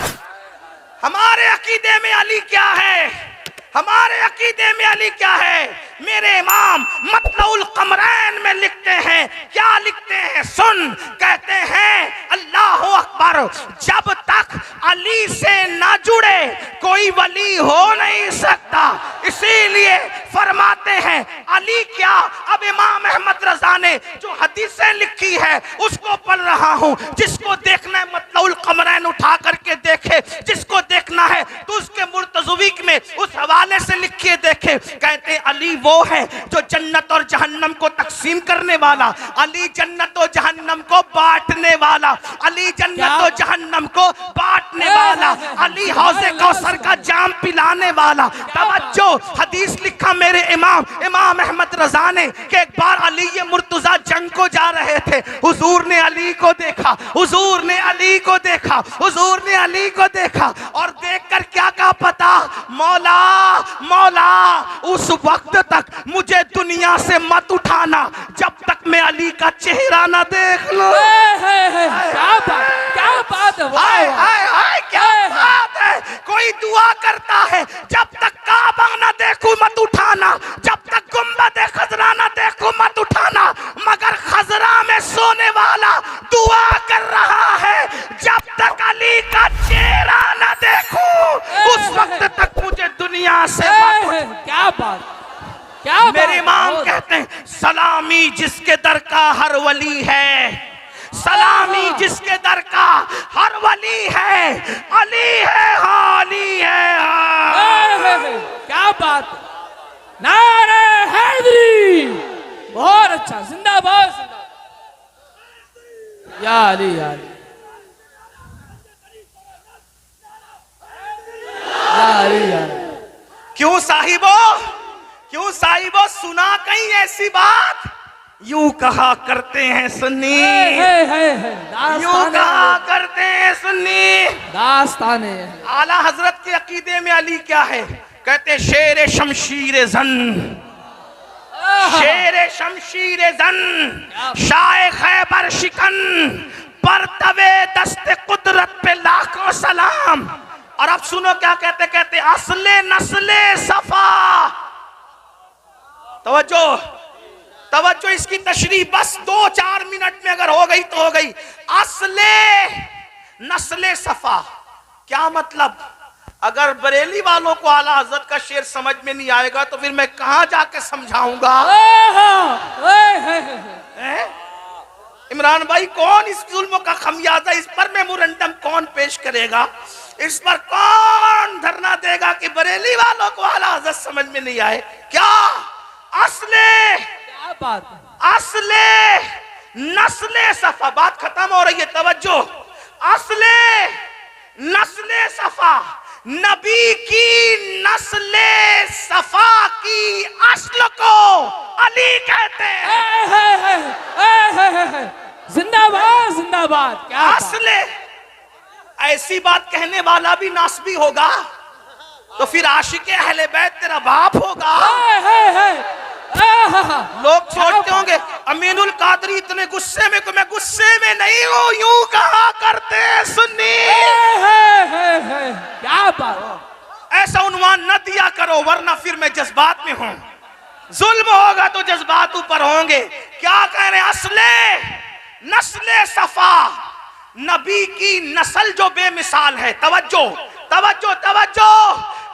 हमारे अकीदे में अली क्या है? हमारे अकीदे में अली क्या है? मेरे इमाम मतलउल कमरैन में लिखते हैं, क्या लिखते हैं सुन। कहते हैं अल्लाह अकबर, जब तक अली से ना जुड़े कोई वली हो नहीं सकता। इसीलिए फरमाते हैं अली क्या। अब इमाम अहमद रजा ने जो हदीसें लिखी है उसको पढ़ रहा हूं। जिसको देखना है मतलउल कमरैन उठा करके देखे, जिसको देखना है तो उसके मुर्तज़वीक में उस हवाले से लिखिए देखे। कहते अली वो है जो जन्नत और जहन्नम को तकसीम करने वाला, अली जन्नत और जहन्नम को बांटने वाला, अली जन्नत और जहन्नम को बांटने वाला, अली हौज़े कौसर का जाम पिलाने वाला। तवज्जो, हदीस लिखा मेरे इमाम अहमद रजा ने कि एक बार अली ये मुर्तजा जंग को जा रहे थे। हुजूर ने अली को देखा, हुजूर ने अली को देखा, हुजूर ने अली को देखा और देखकर क्या कहा पता? मौला मौला उस वक्त तक मुझे दुनिया से मत उठाना जब तक मैं अली का चेहरा ना देख लूं। क्या बात है, हाय हाय हाय क्या बात है। कोई दुआ करता है जब तक काबा ना देखूं मत उठाना, जब तक गुंबद खजरा ना देखूं मत उठाना। मगर खजरा में सोने वाला दुआ कर रहा है जब तक अली का चेहरा ना देखूं उस वक्त तक मुझे दुनिया से मत उठाना। क्या बात, क्या मेरे इमाम कहते हैं सलामी जिसके दर का हर वली है, सलामी जिसके दर का हर वली है, अली है हाँ अली है हाँ। क्या बात। नारे हैदरी, बहुत अच्छा, जिंदाबाद जिंदाबाद। या अली या अली या अली या अली। क्यों साहिबो सुना कहीं ऐसी बात? यूं कहा करते हैं सुन्नी, यूं कहा करते हैं सुन्नी। दास्ताने आला हजरत के अकीदे में अली क्या है? कहते शेर शमशीर जन, शेर शमशीर जन, शाह खैबर शिकन, पर तवे दस्ते कुदरत पे लाखों सलाम। और अब सुनो क्या कहते, कहते असले नस्ले सफा। तवज्जो तवज्जो, इसकी तशरीह बस 2-4 मिनट में अगर हो गई तो हो गई। असले नस्ले सफा क्या मतलब? अगर बरेली वालों को आला हजरत का शेर समझ में नहीं आएगा तो फिर मैं कहां जाके समझाऊंगा? इमरान भाई कौन इस जुल्म का खमियाजा, इस पर मेमोरेंडम कौन पेश करेगा? इस पर कौन धरना देगा कि बरेली वालों को आला हजरत समझ में नहीं आए? क्या असले, क्या बात, असले नस्ले सफा। बात खत्म हो रही है, तवज्जो। असले नस्ले सफा, नबी की नस्ले सफा की असल को अली कहते हैं। जिंदाबाद जिंदाबाद। क्या असले, ऐसी बात कहने वाला भी नासबी होगा तो फिर आशिके अहले बैत तेरा बाप होगा। लोग सोचते होंगे अमीनुल कादरी इतने गुस्से में, तो मैं गुस्से में नहीं हूं, यूं कहा करते सुन्नी। क्या बात। ऐसा उन्वान न दिया करो वरना फिर मैं जज्बात में हूं। जुल्म होगा तो जज्बात ऊपर होंगे। क्या कह रहे हैं? असले नस्ले सफा, नबी की नस्ल जो बेमिसाल है। तवज्जो तवज्जो तवज्जो,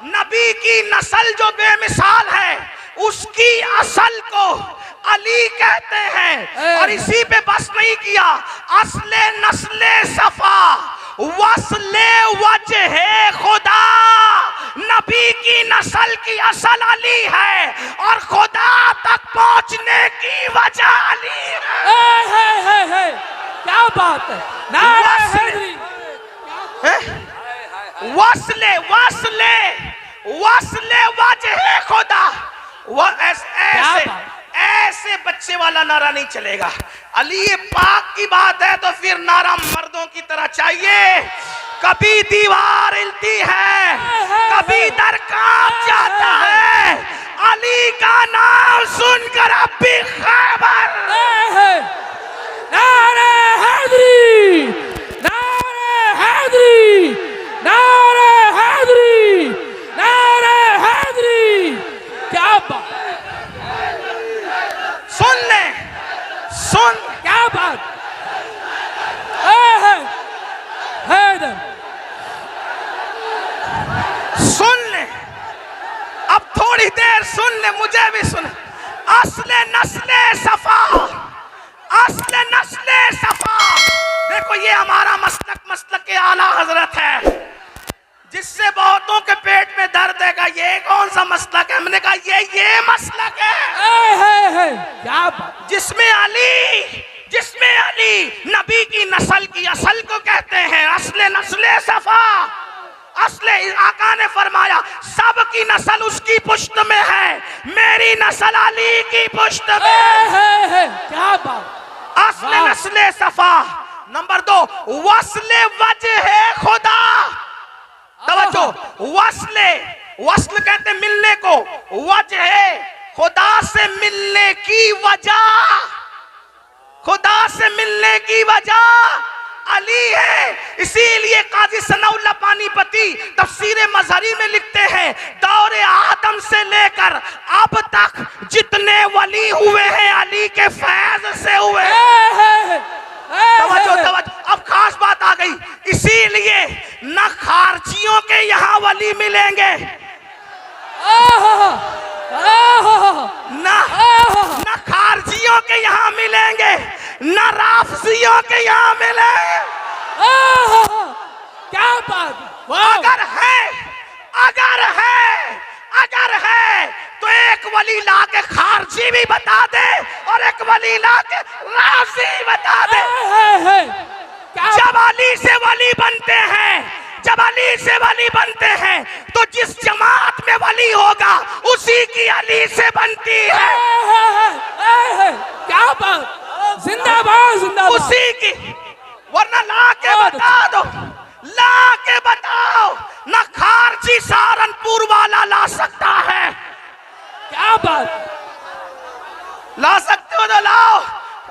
नबी की नस्ल जो बेमिसाल है उसकी असल को अली कहते हैं। और इसी पे बस नहीं किया, असले नस्ले सफा वसले वजहे खुदा, नबी की नस्ल की असल अली है और खुदा तक पहुंचने की वजह अली है। क्या बात है। नारे हैदरी, वस्ले वस्ले वस्ले वजह खुदा। वह ऐसे ऐसे बच्चे वाला नारा नहीं चलेगा। अली पाक की बात है तो फिर नारा मर्दों की तरह चाहिए। कभी दीवार हिलती है, कभी दर कांप जाता है, अली का नाम सुनकर अब भी खैबर। नारे हैदरी, नारे हैदरी, नारे हैदरी, नारे हैदरी। क्या बात, सुन ले, सुन, क्या बात। हैदर, सुन ले, अब थोड़ी देर सुन ले, मुझे भी सुन। असले नस्ले सफा, असले नस्ले सफा। देखो ये हमारा मसलक के आला हजरत है, जिससे बहुतों के पेट में दर्द है। ये कौन सा मसलक है? हमने कहा ये मसलक है क्या बात। जिसमें अली नबी की नस्ल की असल को कहते हैं असले नस्ले सफा। असले आका ने फरमाया सबकी नस्ल उसकी पुश्त में है, मेरी नस्ल अली की पुश्त में। क्या बात। असले नस्ले सफा। नंबर 2 वस्ले वजह खुदा। तवज्जो, वस्ले, वस्ल कहते मिलने को, वजह खुदा से मिलने की वजह, खुदा से मिलने की वजह अली है। इसीलिए काजी सनाउल्लाह पानीपती तफसीर मजहरी में लिखते हैं दौरे आदम से लेकर अब तक जितने वली हुए हैं अली के फैज से हुए। तवज्जो तवज्जो, अब खास बात आ गई। इसीलिए न खारजियों के यहाँ वली मिलेंगे, न खारजियों के यहाँ मिलेंगे, न राफजियों के यहाँ मिलेंगे। क्या बात। अगर है तो एक वली ला के खारजी भी बता दे और एक वली ला के राफजी बता दे। जब अली से वली बनते हैं, जब अली से वली बनते हैं तो जिस जमात में वली होगा उसी की अली से बनती है। क्या बात। जिंदाबाद जिंदाबाद। उसी की, वरना ला के बता दो, ला के बताओ। न खारजी सहारनपुर वाला ला सकता है। क्या बात। ला सकते हो तो लाओ,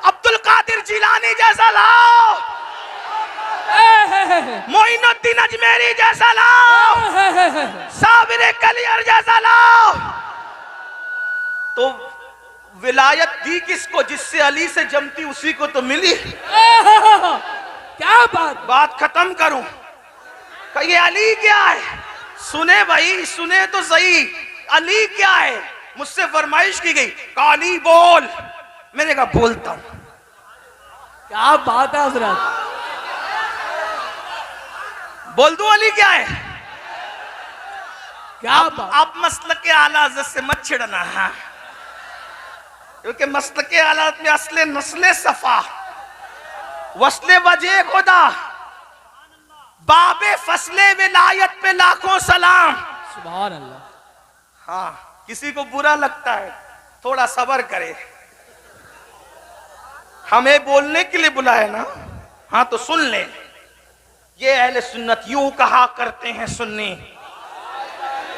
अब्दुल कादिर जिलानी जैसा लाओ, मोइनुद्दीन अजमेरी जैसा लाओ, साबिर कलियर जैसा लाओ। तो विलायत दी किसको? जिससे अली से जमती उसी को तो मिली। क्या बात खत्म करूं। ये अली क्या है? सुने भाई, सुने तो सही। अली क्या है? मुझसे फरमाइश की गई, अली बोल। मैंने कहा बोलता हूं। क्या बात है हजरत। बोल दूं अली क्या है? क्या बात। आप मसलक के आला हज़रत से मत छिड़ना है, क्योंकि मसलक के आलात में असले नस्ले सफा, वस्ले वजह खुदा, बाबे फसले विलायत पे लाखों सलाम। सुभान अल्लाह। हाँ, किसी को बुरा लगता है थोड़ा सब्र करे, हमें बोलने के लिए बुलाया ना। हाँ तो सुन ले, ये अहले सुन्नत यूं कहा करते हैं सुन्नी।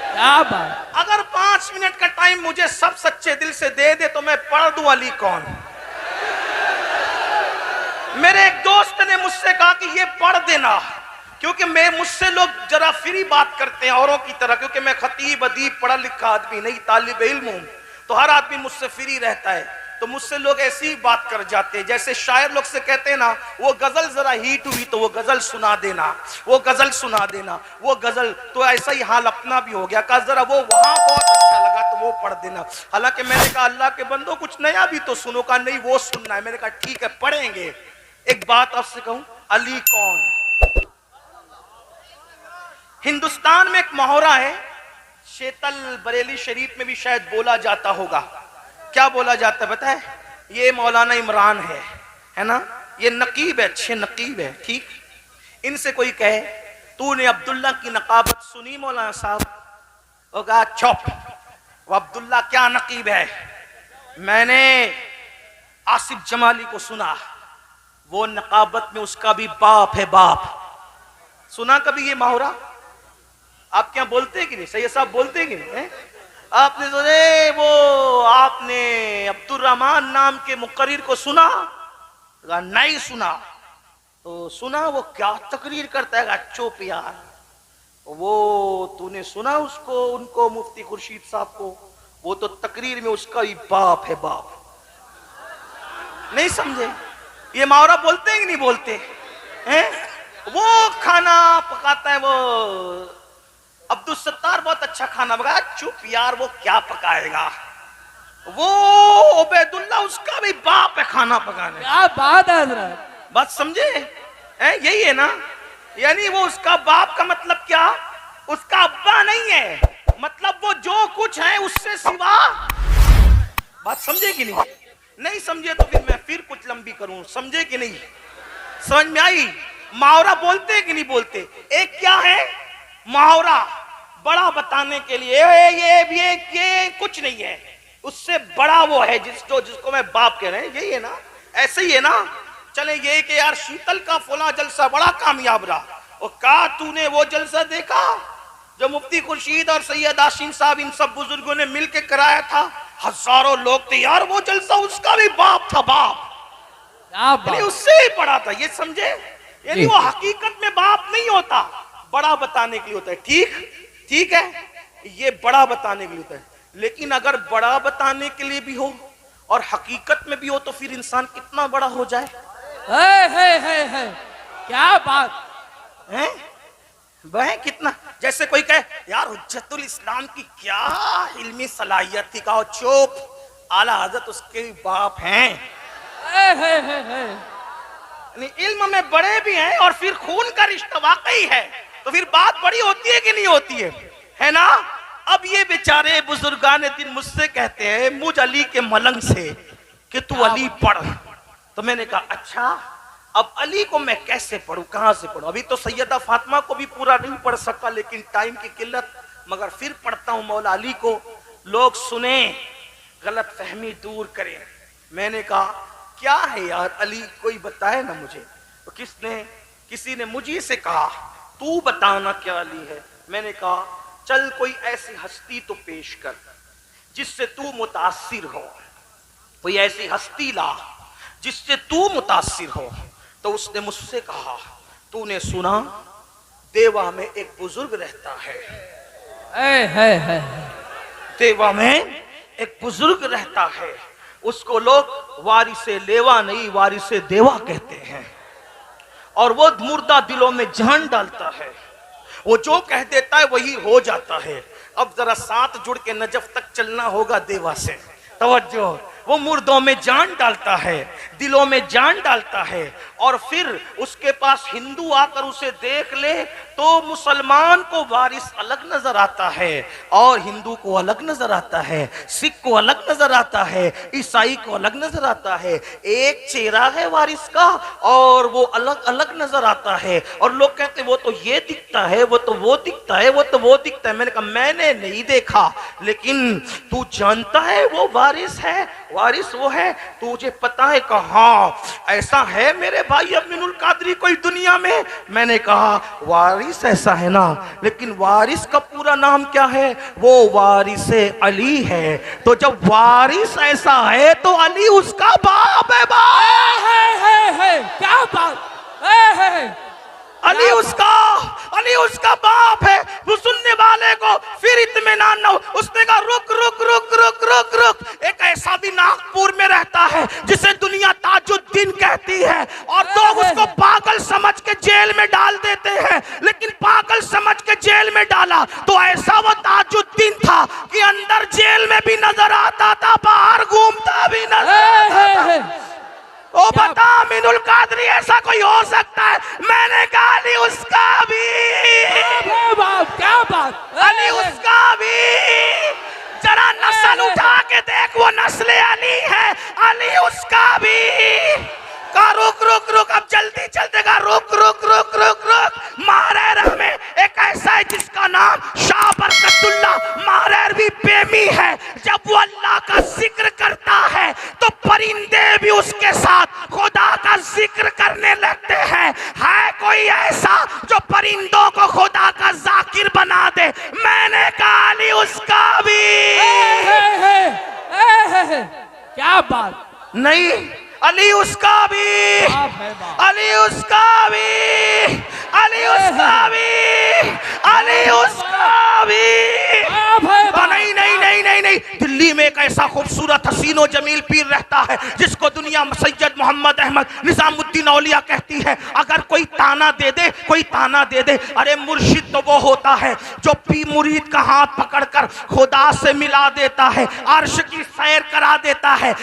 क्या बात। अगर 5 मिनट का टाइम मुझे सब सच्चे दिल से दे दे तो मैं पढ़ दूं अली कौन। मेरे एक दोस्त ने मुझसे कहा कि ये पढ़ देना, क्योंकि मुझसे लोग जरा फ्री बात करते हैं औरों की तरह, क्योंकि मैं खतीब अदीब पढ़ा लिखा आदमी नहीं, तालिब इल्म हूं, तो हर आदमी मुझसे फ्री रहता है। तो मुझसे लोग ऐसी बात कर जाते हैं जैसे शायर लोग से कहते हैं ना, वो गजल जरा हिट हुई तो वो गजल सुना देना, वो गजल सुना देना, वो गजल। तो ऐसा ही हाल अपना भी हो गया। कहा जरा वो वहां बहुत अच्छा लगा तो वो पढ़ देना। हालांकि मैंने कहा अल्लाह के बंदो कुछ नया भी तो सुनो। का नहीं वो सुनना है। मैंने कहा ठीक है पढ़ेंगे। एक बात आपसे कहूं, अली कौन? हिंदुस्तान में एक मोहरा है, शेतल बरेली शरीफ में भी शायद बोला जाता होगा। क्या बोला जाता है पता है? ये मौलाना इमरान है ना, ये नकीब है, अच्छे नकीब है। ठीक, इनसे कोई कहे तूने अब्दुल्ला की नकाबत सुनी मौलाना साहब? वो कहा चुप, वो अब्दुल्ला क्या नकीब है? मैंने आसिफ जमाली को सुना, वो नकाबत में उसका भी बाप है बाप। सुना कभी ये मुहावरा? आप क्या बोलते हैं कि नहीं? सैयद साहब बोलते हैं कि नहीं है? आपने सुने वो, आपने अब्दुल रहमान नाम के मुकर्रिर को सुना? नहीं सुना। तो सुना वो क्या तकरीर करता है? चुप यार, वो तूने सुना उसको, उनको मुफ्ती खुर्शीद साहब को? वो तो तकरीर में उसका ही बाप है बाप। नहीं समझे? ये मुहावरा बोलते हैं कि नहीं बोलते हैं? वो खाना पकाता है वो अब्दुल सत्तार, बहुत अच्छा खाना पकाया। चुप यार, वो क्या पकाएगा? वो उबैदुल्ला, उसका भी बाप है खाना पकाने। क्या बात है हजरत, बात समझे? यही है ना? यानी वो उसका बाप का मतलब क्या? उसका अब्बा नहीं है, मतलब वो जो कुछ है उससे सिवा। बात समझे कि नहीं? नहीं समझे तो फिर मैं फिर कुछ लंबी करूं। समझे कि नहीं? समझ में आई? मुहावरा बोलते हैं कि नहीं बोलते? एक क्या है मुहावरा? बड़ा बताने के लिए ये कुछ नहीं है, उससे बड़ा वो है जिसको मैं बाप कह रहे हैं। यही है ना? ऐसे ही है ना? चले ये कि यार शीतल का फला जलसा बड़ा कामयाब रहा। और कहा तूने वो जलसा देखा जो मुफ्ती खुर्शीद और सैयद आशीम साहब इन सब बुजुर्गों ने मिलके कराया था? हजारों लोग थे यार, वो जलसा उसका भी बाप था बाप, उससे ही बड़ा था। ये समझे? यानी वो हकीकत में बाप नहीं होता, बड़ा बताने के लिए होता है। ठीक है, ये बड़ा बताने के लिए होता है। लेकिन अगर बड़ा बताने के लिए भी हो और हकीकत में भी हो तो फिर इंसान कितना बड़ा हो जाए। है। क्या बात है? वह कितना, जैसे कोई कहे यार हुज्जतुल इस्लाम की क्या इल्मी सलाहियत थी। कहो चुप, आला हजरत उसके बाप हैं। इल्म में बड़े भी हैं और फिर खून का रिश्ता वाकई है, तो फिर बात बड़ी होती है कि नहीं होती है ना? अब ये बेचारे बुजुर्गान दिन मुझसे कहते हैं मुझ अली के मलंग से कि तू अली पढ़। तो मैंने कहा अच्छा, अब अली को मैं कैसे पढ़ूं, कहां से पढ़ूं? अभी तो सैयदा फातिमा को भी पूरा नहीं पढ़ सका, लेकिन टाइम की किल्लत, मगर फिर पढ़ता हूं मौला अली को। लोग सुने, गलत फहमी दूर करें। मैंने कहा क्या है यार अली, कोई बताए ना मुझे। तो किसी ने मुझे से कहा तू बताना क्या अली है। मैंने कहा चल कोई ऐसी हस्ती तो पेश कर जिससे तू मुतासिर हो, कोई ऐसी हस्ती ला जिससे तू मुतासिर हो। तो उसने मुझसे कहा तूने सुना देवा में एक बुजुर्ग रहता है। देवा में एक बुजुर्ग रहता है, उसको लोग वारिसे लेवा नहीं वारिसे देवा कहते हैं। और वो मुर्दा दिलों में जान डालता है, वो जो कह देता है वही हो जाता है। अब जरा साथ जुड़ के नजफ तक चलना होगा देवा से। तवज्जो, वो मुर्दों में जान डालता है, दिलों में जान डालता है। और फिर उसके पास हिंदू आकर उसे देख ले तो मुसलमान को वारिस अलग नजर आता है और हिंदू को अलग नजर आता है, सिख को अलग नजर आता है, ईसाई को अलग नजर आता है। एक चेहरा है वारिस का और वो अलग अलग नजर आता है। और लोग कहते वो तो ये दिखता है, वो तो वो दिखता है, वो तो वो दिखता है। मैंने कहा मैंने नहीं देखा, लेकिन तू जानता है वो वारिस है, वारिस वो है, तुझे पता है? कहा ऐसा है मेरे भाई अमीनुल कादरी कोई दुनिया में? मैंने कहा वारिस ऐसा है ना, लेकिन वारिस का पूरा नाम क्या है? वो वारिसे अली है। तो जब वारिस ऐसा है तो अली उसका बाप है। क्या बात अली उसका बाप है। वो सुनने वाले को फिर इत्मीनान ना हो। उसने कहा रुक रुक रुक रुक रुक रुक, एक ऐसा भी नागपुर में रहता है जिसे दुनिया ताजुद्दीन कहती है और लोग उसको पागल समझ के जेल में डाल देते हैं। लेकिन पागल समझ के जेल में डाला तो ऐसा वो ताजुद्दीन था कि अंदर जेल में भी नजर आता था, बाहर घूमता भी नजर आता था। ओ बता अमीनुल कादरी ऐसा कोई हो सकता है? मैंने कहा अली उसका भी। क्या बात, अली उसका भी। जरा नस्ल उठा के देख, वो नस्ल अली है, अली उसका भी। का रुक रुक रुक, अब जल्दी चलते का रुक रुक रुक रुक रुक, मारे रह में क्या बात, नहीं, अली उसका भी, अली उसका भी, अली उसका भी, अली उसका भी। नहीं नहीं नहीं नहीं नहीं, दिल्ली में एक ऐसा खूबसूरत हसीनो जमील पीर रहता है जिसको दुनिया सैयद मोहम्मद अहमद निजामुद्दीन औलिया कहती है। अगर कोई ताना दे दे, कोई ताना दे दे, अरे मुर्शिद तो वो होता है जो पी मुरीद का हाथ पकड़कर खुदा से मिला देता है, अर्श की सैर करा देता है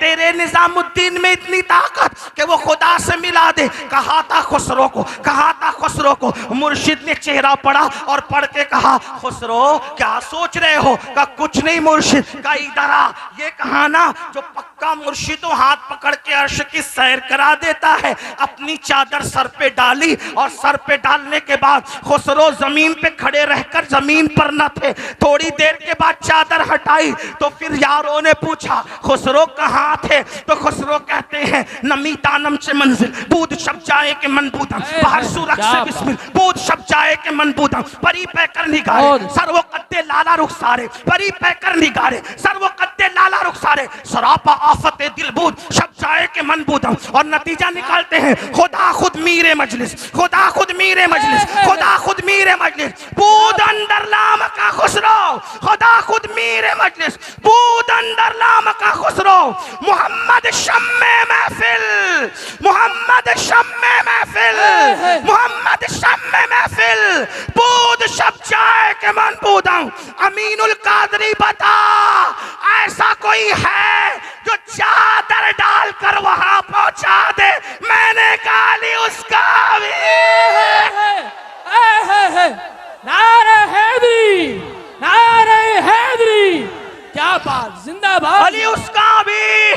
तेरे निजामुद्दीन में इतनी ताकत कि वो खुदा से मिला दे। कहा था खुसरो को, कहा था खुसरो को, मुर्शिद ने चेहरा पढ़ा और पढ़ के कहा, खुसरो क्या सोच रहे हो? का कुछ नहीं मुर्शिद, का इधर आ। ये कहा ना, जो पक्का मुर्शिद तो हाथ पकड़ के अर्श की सैर करा देता है। अपनी चादर सर पे डाली और सर पे डालने के बाद खुसरो जमीन पे खड़े रहकर जमीन पर न थे। थोड़ी देर के बाद चादर हटाई तो फिर यारों ने पूछा, खुसरो कहाँ थे? तो खुसरो कहते हैं, नमी तानम से मंजिल बूद शब जाए के मन बूदम, बाहर सुरख से बिस्मिल बूद शब जाए के मन बूदम, परी पैकर निगारे सर्वो कद्दे लाला रुखसारे, परी पैकर निगारे सर्वो कद्दे लाला रुखसारे, सरापा आफते दिल बूद शब जाए के मन बूदम। और नतीजा निकालते हैं, खुदा खुद मीरे मजलिस, खुदा खुद मीरे मजलिस, खुदा खुद मीरे मजलिस, बूद अंदर लाम का खुसरो, खुदा खुद मीरे मजलिस, बूद अंदर लाम का खुसरो। मोहम्मद शम्मे महफिल, मोहम्मद शम्मे महफिल, मोहम्मद शम्मे महफिल, बूद शब जाए के मन बूदम। अमीनुल कादरी बता, ऐसा कोई है जो चादर डालकर वहां पहुंचा दे? मैंने कहा अली उसका भी। नारे हैदरी, नारे हैदरी, क्या बात, जिंदाबाद। अली उसका भी,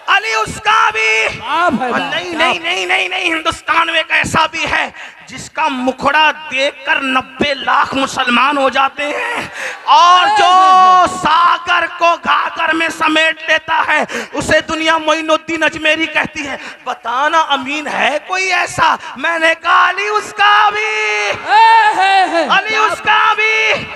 अली उसका भी। नहीं नहीं नहीं नहीं नहीं, हिंदुस्तान में एक ऐसा भी है जिसका मुखड़ा देखकर 90 लाख मुसलमान हो जाते हैं, और जो सागर को घाघर में समेट लेता है उसे दुनिया मोइनुद्दीन अजमेरी कहती है। बताना अमीन है कोई ऐसा? मैंने कहा अली उसका भी, अली उसका भी।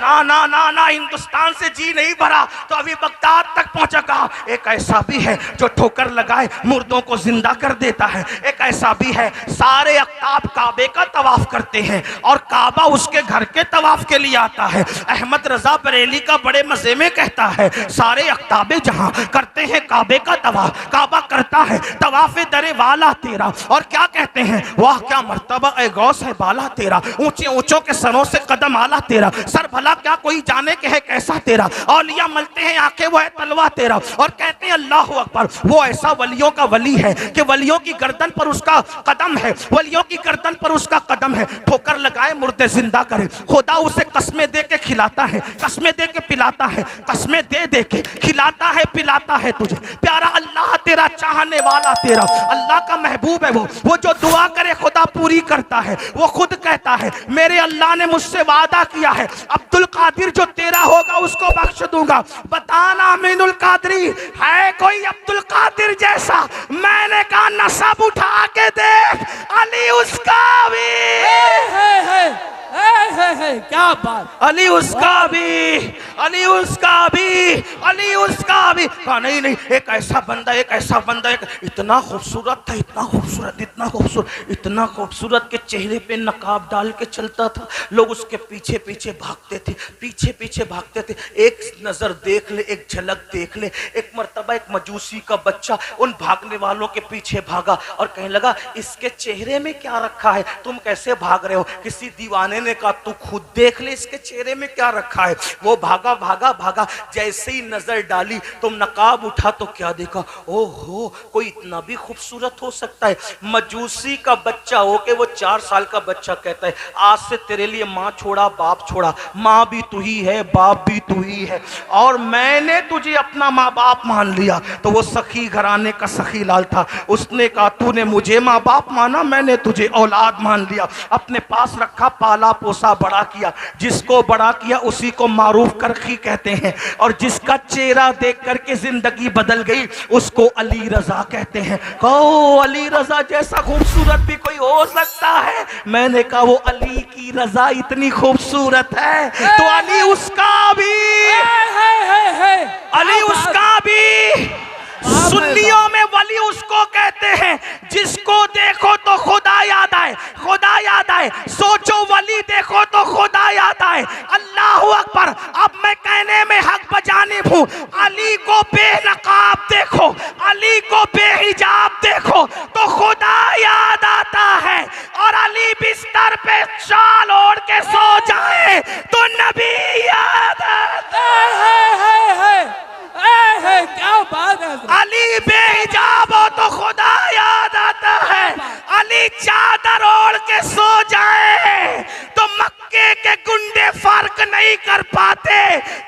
ना ना ना ना, हिंदुस्तान से जी नहीं भरा तो अभी बगदाद तक पहुंचा। कहा एक ऐसा भी है जो ठोकर लगाए मुर्दों को जिंदा कर देता है। एक ऐसा भी है, सारे अख्ताब काबे का तवाफ करते हैं और काबा उसके घर के तवाफ के लिए आता है। अहमद रजा बरेली का बड़े मजे में कहता है, सारे अख्ताबे जहां करते हैं काबे का तवाफ, काबा करता है तवाफे दरे वाला तेरा। और क्या कहते हैं, वाह क्या मर्तबा ए गौस है बाला तेरा, ऊंचे ऊंचों के सरों से कदम आला तेरा, सर भला क्या कोई जाने के है कैसा तेरा, औलिया मलते हैं आंखें वो है तलवा तेरा। और कहते हैं अल्लाह अकबर, वो ऐसा वलियों का वली है कि वलियों की गर्दन पर उसका कदम है, वलियों की गर्दन पर उसका कदम है। ठोकर लगाए मुर्दे जिंदा करे, खुदा उसे कस्में दे के खिलाता है, कस्में दे के पिलाता है, कस्में दे दे के खिलाता है पिलाता है तुझे। प्यारा अल्लाह तेरा, चाहने वाला तेरा, अल्लाह का महबूब है वो जो दुआ करे खुदा पूरी करता है। वो खुद कहता है, मेरे अल्लाह ने मुझसे वादा किया है अब्दुल कादिर जो तेरा होगा उसको बख्श दूंगा। बताना अमीनुल कादरी है कोई अब्दुल कादिर जैसा? मैंने कहा नसब उठा के देख, अली उसका भी, क्या बात, अली उसका भी, अली उसका भी, अली उसका भी। कहा नहीं नहीं, एक ऐसा बंदा, एक ऐसा बंदा, एक इतना खूबसूरत था, इतना खूबसूरत, इतना खूबसूरत, इतना खूबसूरत के चेहरे पे नकाब डाल के चलता था। लोग उसके पीछे पीछे भागते थे, पीछे पीछे भागते थे। एक नजर देख ले, एक झलक देख ले। एक मर्तबा एक मजूसी का बच्चा उन भागने वालों के पीछे भागा और कहने लगा, इसके चेहरे में क्या रखा है, तुम कैसे भाग रहे हो? किसी दीवाने ने कहा, तू खुद देख ले इसके चेहरे में क्या रखा है। वो भागा भागा भागा, जैसे ही नजर डाली तुम नकाब उठा तो क्या देखा, ओहो कोई इतना भी खूबसूरत हो सकता है। मजूसी का बच्चा हो के वो 4 साल का बच्चा कहता है, आज से तेरे लिए माँ छोड़ा बाप छोड़ा, माँ भी तू ही है बाप भी तू ही है, और मैंने तुझे अपना माँ बाप मान लिया। तो वो सखी घराने का सखी लाल था, उसने कहा तूने मुझे माँ बाप माना, मैंने तुझे औलाद मान लिया, अपने पास रखा, पाला पोसा बड़ा किया। जिसको बड़ा किया उसी को मारूफ करखी कहते हैं, और जिसका चेहरा देख करके जिंदगी बदल गई उसको अली रजा कहते हैं। कहो अली रजा जैसा खूबसूरत भी कोई हो सकता है? मैंने कहा वो अली की रजा इतनी खूबसूरत है तो अली उसका भी, अली उसका भी, वली उसको कहते हैं जिसको देखो तो खुदा याद आए, खुदा याद आए। सोचो वली देखो तो खुदा याद आए। अल्लाह अकबर। अब मैं कहने में हक बजानिब हूँ। अली को बेनकाब देखो, अली को बेहिजाब देखो तो खुदा याद आता है। और अली बिस्तर पे शाल ओढ़ के सो जाए तो नबी याद आता है। क्या बात है। अली बेहिजाब हो तो खुदा याद आता है। अली चादर ओढ़ के सो जाए तो मक्के के गुंडे फर्क नहीं कर पाते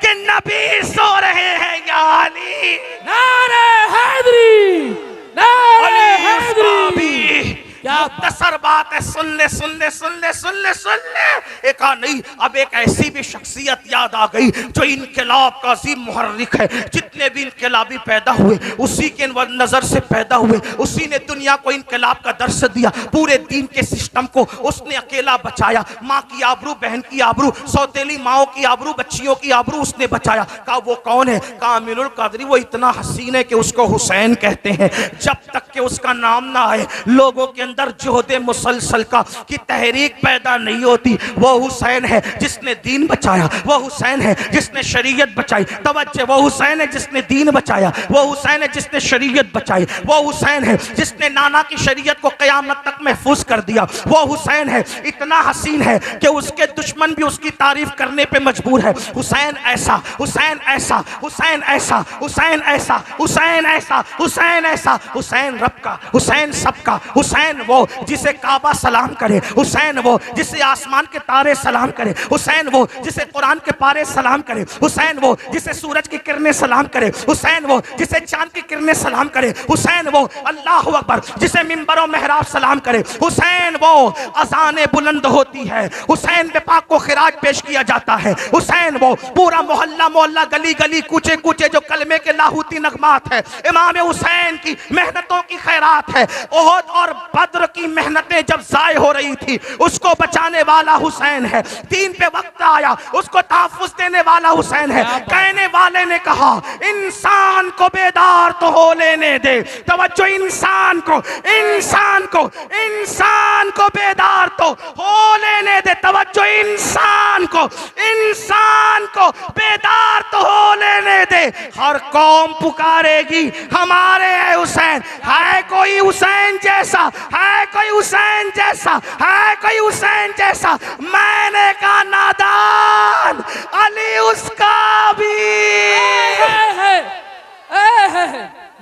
कि नबी सो रहे हैं या अली। नारे हैदरी, नारे हैदरी। क्या मुख्तसर बात है, सुन ले सुन ले सुन ले सुन ले सुन ले। एक नहीं, अब एक ऐसी भी शख्सियत याद आ गई जो इनकलाब का अजीम मुहर्रिक है। जितने भी इनकलाबी पैदा हुए उसी के नजर से पैदा हुए, उसी ने दुनिया को इनकलाब का दर्श दिया। पूरे दीन के सिस्टम को उसने अकेला बचाया। माँ की आबरू, बहन की आबरू, सौतेली माओ की आबरू, बच्चियों की आबरू उसने बचाया। कहा वो कौन है? कहा अमीनुल कादरी। वो इतना हसीन है कि उसको हुसैन कहते हैं। जब तक कि उसका नाम ना आए लोगों के अंदर जोहदे मुसलसल का की तहरीक पैदा नहीं होती। वो हुसैन है जिसने दीन बचाया, वो हुसैन है जिसने शरीयत बचाई। तवज्जो, वो हुसैन है जिसने दीन बचाया, वो हुसैन है जिसने शरीयत बचाई, वो हुसैन है जिसने नाना की शरीयत को क़यामत तक महफूज कर दिया। वो हुसैन है इतना हसीन है कि उसके दुश्मन भी उसकी तारीफ करने पे मजबूर है। हुसैन ऐसा, हुसैन ऐसा, हुसैन ऐसा, हुसैन ऐसा, हुसैन ऐसा, हुसैन ऐसा। हुसैन रब का, हुसैन सबका, हुसैन वो जिसे काबा सलाम करे, हुसैन वो जिसे आसमान के तारे सलाम करे, हुसैन वो जिसे कुरान के पारे सलाम करे, हुसैन वो जिसे सूरज की किरणें सलाम करे, हुसैन वो जिसे चांद की किरणें सलाम करे, हुसैन वो अल्लाह अकबर जिसे मिंबर और मेहराब सलाम करे, हुसैन वो अज़ाने बुलंद होती है, हुसैन पे पाक को खिराज पेश किया जाता है, हुसैन वो पूरा मोहल्ला मोहल्ला गली गली कूचे कूचे जो कलमे के लाहूती नगमात है। इमाम हुसैन की मेहनतों की खैरात है। ओहद और बद्र की मेहनतें जब जाय हो रही थी उसको बचाने वाला हुसैन है। दीन पे वक्त आया उसको तहफ़्फ़ुज़ देने वाला हुसैन है। कहने वाले ने कहा इंसान को बेदार तो हो लेने दे। तवज्जो, इंसान को, इंसान को, इंसान को बेदार तो हो लेने दे। तवज्जो, इंसान को, इंसान को बेदार तो हो लेने दे। हर कौम पुकारेगी हमारे है हुसैन। है कोई हुसैन जैसा? है कोई हुसैन जैसा? है कोई हुसैन जैसा? मैंने कहा नादान, अली उसका भी।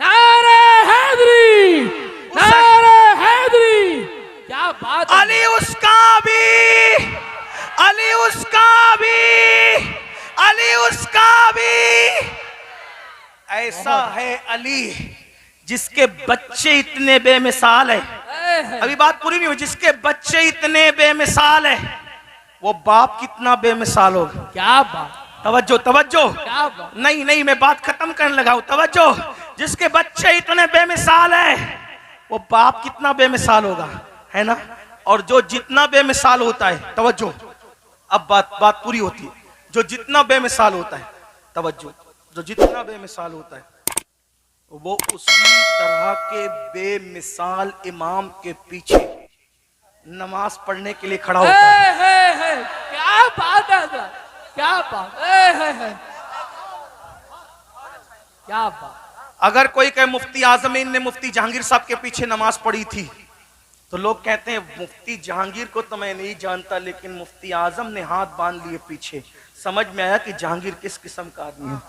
नारे हैदरी, नारे हैदरी। क्या बात। अली उसका भी, अली उसका भी, अली उसका भी। ऐसा है अली जिसके बच्चे इतने बेमिसाल है। अभी बात पूरी नहीं हुई। जिसके बच्चे इतने बेमिसाल है वो बाप कितना बेमिसाल होगा। क्या बात। तवज्जो, तवज्जो। क्या बात। नहीं नहीं, मैं बात खत्म करने लगा हूं। तवज्जो, जिसके बच्चे इतने बेमिसाल है वो बाप कितना बेमिसाल होगा, है ना। और जो जितना बेमिसाल होता है, तवज्जो, अब बात पूरी होती है। जो जितना बेमिसाल होता है, तवज्जो, जो जितना बेमिसाल होता है वो उसी तरह के बेमिसाल इमाम के पीछे नमाज पढ़ने के लिए खड़ा होता है। क्या बात है, क्या बात है, क्या बात। अगर कोई कहे मुफ्ती आजमीन ने मुफ्ती जहांगीर साहब के पीछे नमाज पढ़ी थी तो लोग कहते हैं मुफ्ती जहांगीर को तो मैं नहीं जानता, लेकिन मुफ्ती आजम ने हाथ बांध लिए पीछे। समझ में आया कि जहांगीर किस किस्म का आदमी है।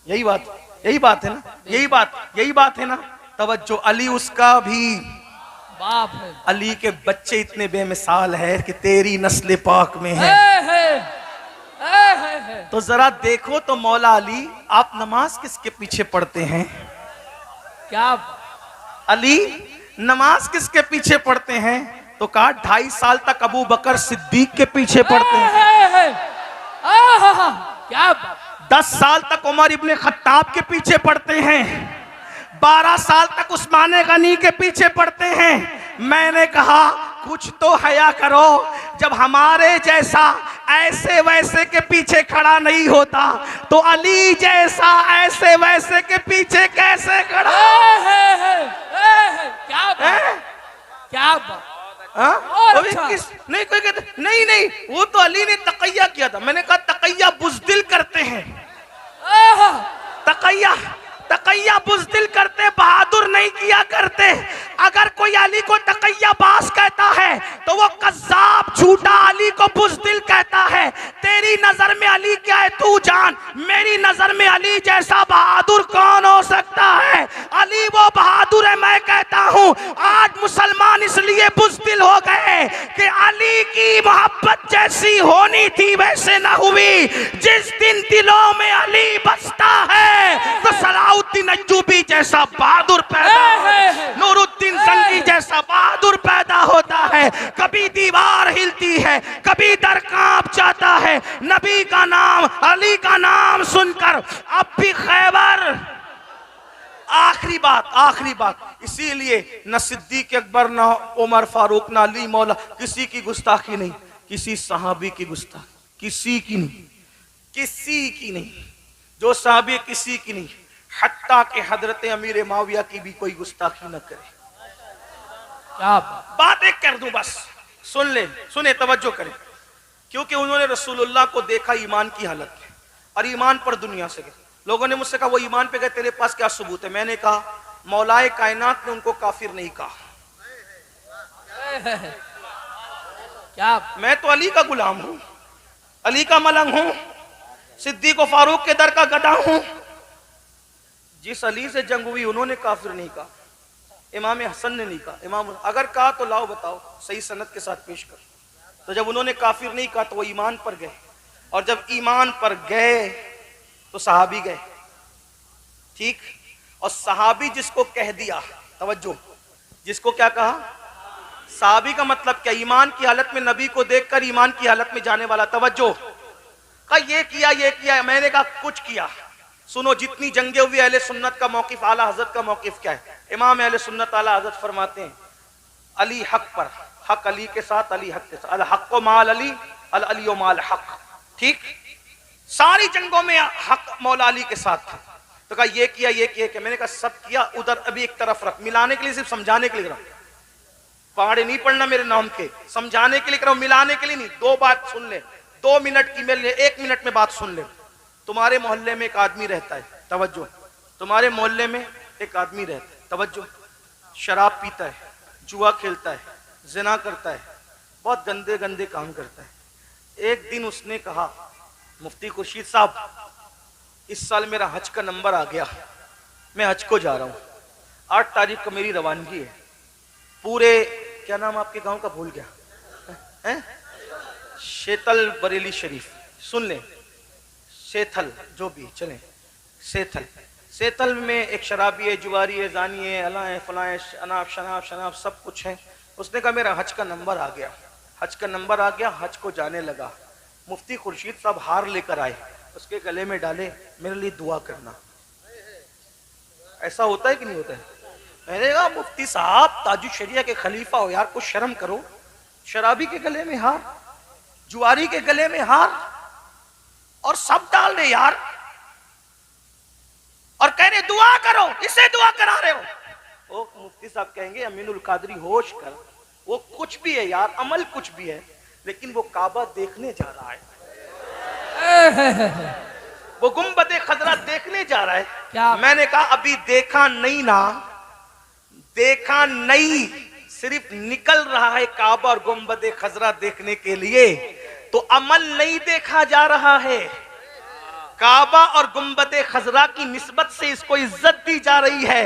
यही बात, यही बात है ना, यही बात है ना। तवज्जो, अली उसका भी बाप है। अली के बच्चे इतने बेमिसाल है कि तेरी नस्ल पाक में है। तो जरा देखो तो मौला अली, आप नमाज किसके पीछे पढ़ते हैं? क्या अली नमाज किसके पीछे पढ़ते हैं? तो कहा 2.5 साल तक अबू बकर सिद्दीक के पीछे पढ़ते हैं। क्या बात। 10 साल तक उमर इब्ने खत्ताब के पीछे पढ़ते हैं। 12 साल तक उस्मान गनी के पीछे पढ़ते हैं। मैंने कहा कुछ तो हया करो, जब हमारे जैसा ऐसे वैसे के पीछे खड़ा नहीं होता तो अली जैसा ऐसे वैसे के पीछे कैसे खड़ा? क्या बात। हाँ? और वो भी अच्छा। नहीं कोई कहता नहीं नहीं वो तो अली ने तकैया किया था। मैंने कहा तकैया बुज़दिल करते हैं, आहा, तकैया तकैया बुज़दिल करते, बहादुर नहीं किया करते। अगर कोई अली को तकैया बास कहता है तो वो कज़्ज़ाब झूठा अली को बुज़दिल कहता है। तेरी नजर में अली क्या है तू जान, मेरी नजर में अली जैसा बहादुर कौन हो सकता है? अली वो बहादुर है। मैं कहता हूँ आज मुसलमान इसलिए बुज़दिल हो गए कि अली की मोहब्बत जैसी होनी थी वैसे ना हुई। जिस दिन दिलों में अली बसता है तो सलाउद्दीन अय्यूबी जैसा बहादुर पैदा होता है, नूरुद्दीन जंगी जैसा बहादुर पैदा होता है। कभी दीवार हिलती है, कभी दर कांप जाता है। नबी का नाम, अली का नाम सुनकर अब भी खैबर। आखिरी बात, इसीलिए न सिद्दीक अकबर, न उमर फारूक, न अली मौला, किसी की गुस्ताखी नहीं, किसी सहाबी की गुस्ताखी किसी की नहीं। जो सहाबी किसी की नहीं, हत्ता के हजरत अमीर माविया की भी कोई गुस्ताखी न करे। क्या बात एक कर दूं बस, सुने तवज्जो करें, क्योंकि उन्होंने रसूलुल्लाह को देखा ईमान की हालत में और ईमान पर दुनिया से गए। लोगों ने मुझसे कहा वो ईमान पे गए, तेरे पास क्या सबूत है? मैंने कहा मौलाए कायनात ने उनको काफिर नहीं कहा। क्या मैं तो अली का गुलाम हूं, अली का मलंग हूं, सिद्दीक व फारूक के दर का गधा हूं। जिस अली से जंग हुई उन्होंने काफिर नहीं कहा, इमाम हसन ने नहीं कहा। इमाम अगर कहा तो लाओ बताओ, सही सनद के साथ पेश कर। तो जब उन्होंने काफिर नहीं कहा तो वो ईमान पर गए, और जब ईमान पर गए तो सहाबी गए, ठीक। और सहाबी जिसको कह दिया, तवज्जो, जिसको क्या कहा? सहाबी का मतलब क्या? ईमान की हालत में नबी को देखकर ईमान की हालत में जाने वाला। तवज्जो, कहा ये किया, मैंने कहा कुछ किया। सुनो, जितनी जंगे हुई अहले सुन्नत का मौकिफ, आला हजरत का मौकिफ क्या है? इमाम अहले सुन्नत आला हजरत फरमाते हैं अली हक पर, हक अली के साथ, अली हक के साथ, अल हक माल अली, अल अली माल हक, ठीक। सारी जंगों में हक मौला अली के साथ था। तो कहा ये किया, मैंने कहा सब किया, उधर अभी एक तरफ रख, मिलाने के लिए, सिर्फ समझाने के लिए रख। पहाड़े नहीं पढ़ना मेरे नाम के, समझाने के लिए करो, मिलाने के लिए नहीं। दो बात सुन ले, 2 मिनट की मेरे 1 मिनट में बात सुन ले। तुम्हारे मोहल्ले में एक आदमी रहता है, तवज्जो, तुम्हारे मोहल्ले में एक आदमी रहता है, तवज्जो, शराब पीता है, जुआ खेलता है, जिना करता है, बहुत गंदे गंदे काम करता है। एक दिन उसने कहा मुफ्ती खुर्शीद साहब, इस साल मेरा हज का नंबर आ गया, मैं हज को जा रहा हूँ, 8 तारीख को मेरी रवानगी है। पूरे, क्या नाम आपके गांव का भूल गया है? शेतल बरेली शरीफ, सुन ले, सेथल, जो भी चले, सेथल में एक शराबी है, जुआरी है, जानी है, अला है, फला है, अनाब शनाब सब कुछ है। उसने कहा मेरा हज का नंबर आ गया, हज को जाने लगा। मुफ्ती खुर्शीद साहब हार लेकर आए, उसके गले में डाले, मेरे लिए दुआ करना। ऐसा होता है कि नहीं होता है? मैंने कहा मुफ्ती साहब ताजुल शरिया के खलीफा हो यार, कुछ शर्म करो। शराबी के गले में हार, जुआरी के गले में हार, और सब डाल दे यार, और कह रहे दुआ करो, इसे दुआ करा रहे हो। वो मुफ्ती साहब कहेंगे अमीनुल कादरी होश कर, वो कुछ भी है यार, अमल कुछ भी है, लेकिन वो काबा देखने जा रहा है, वो गुंबदे खजरा देखने जा रहा है। क्या? मैंने कहा अभी देखा नहीं ना, देखा नहीं, सिर्फ निकल रहा है काबा और गुंबदे खजरा देखने के लिए, तो अमल नहीं देखा जा रहा है। काबा और गुंबदे खजरा की निस्बत से इसको इज्जत दी जा रही है।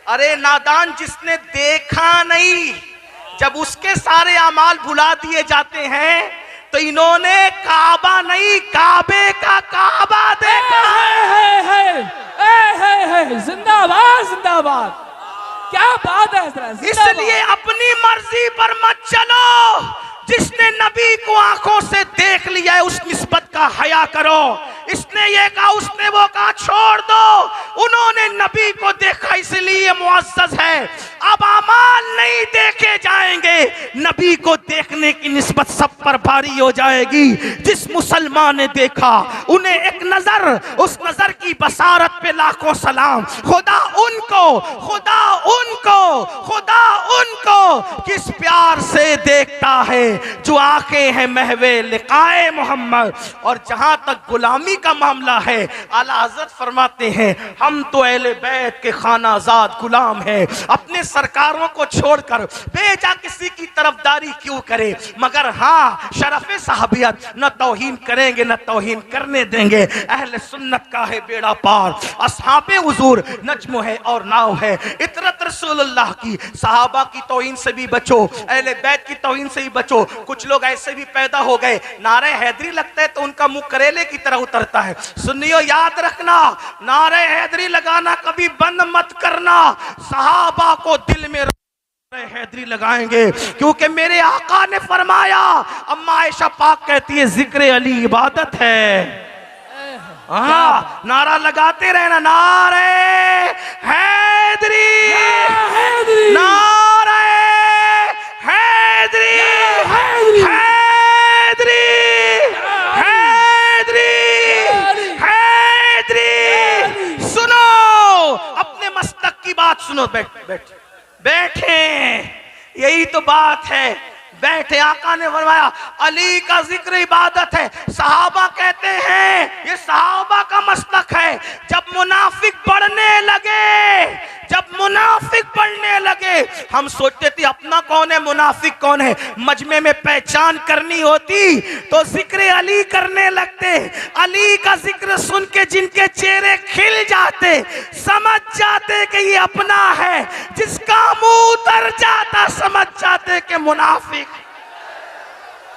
अरे नादान, जिसने देखा नहीं, जब उसके सारे अमाल भुला दिए जाते हैं, तो इन्होंने काबा नहीं, काबे का काबा देखा है। जिंदाबाद जिंदाबाद, क्या बात है हजरत। इसलिए अपनी मर्जी पर मत चलो, जिसने नबी को आंखों से देख लिया है उस निस्बत का हया करो। इसने ये कहा, उसने वो कहा, छोड़ दो। उन्होंने नबी को देखा इसलिए मुअज़्ज़ज़ है। अब अमाल नहीं देखे जाएंगे, नबी को देखने की निस्बत सब पर भारी हो जाएगी। जिस मुसलमान ने देखा, उन्हें एक नजर, उस नजर की बसारत पे लाखों सलाम। खुदा उनको, खुदा उनको, खुदा उनको किस प्यार से देखता है जो आंखें हैं महवे लिकाए मोहम्मद। और जहां तक गुलामी का मामला है, आला हज़रत फरमाते हैं, हम तो अहले बैत के खानाजाद गुलाम हैं। अपने सरकारों को छोड़कर बेजा किसी की तरफदारी क्यों करे, मगर हाँ शरफ़े साहबियत न तौहीन करेंगे न तौहीन करने देंगे। अहले सुन्नत का है बेड़ा पार, असहाबे हुजूर नज्म है और नाव है। इतरत रसूलुल्लाह की, सहाबा की तौहीन से भी बचो, अहले बैत की तौहीन से भी बचो। कुछ लोग ऐसे भी पैदा हो गए, नारे हैदरी लगता है तो उनका मुंह करेले की तरह उतरता है। सुनियो, याद रखना, नारे हैदरी लगाना कभी बंद मत करना। सहाबा को दिल में हैदरी लगाएंगे, क्योंकि मेरे आका ने फरमाया, अम्मा आयशा पाक कहती है, जिक्र अली इबादत है। हाँ, नारा लगाते रहना, नारे हैदरी, नारे हैदरी, हैदरी, हैदरी, हैदरी। सुनो, अपने मस्तक की बात सुनो। बैठे, यही तो बात है, बैठे। आका ने फरमाया, अली का जिक्र इबादत है। सहाबा कहते हैं, ये सहाबा का मसलक है। जब मुनाफिक बढ़ने लगे, जब मुनाफिक बढ़ने लगे, हम सोचते थे अपना कौन है, मुनाफिक कौन है, मजमे में पहचान करनी होती तो जिक्र अली करने लगते। अली का जिक्र सुन के जिनके चेहरे खिल जाते, समझ जाते कि ये अपना है। जिसका मुंह उतर जाता, समझ जाते कि मुनाफिक।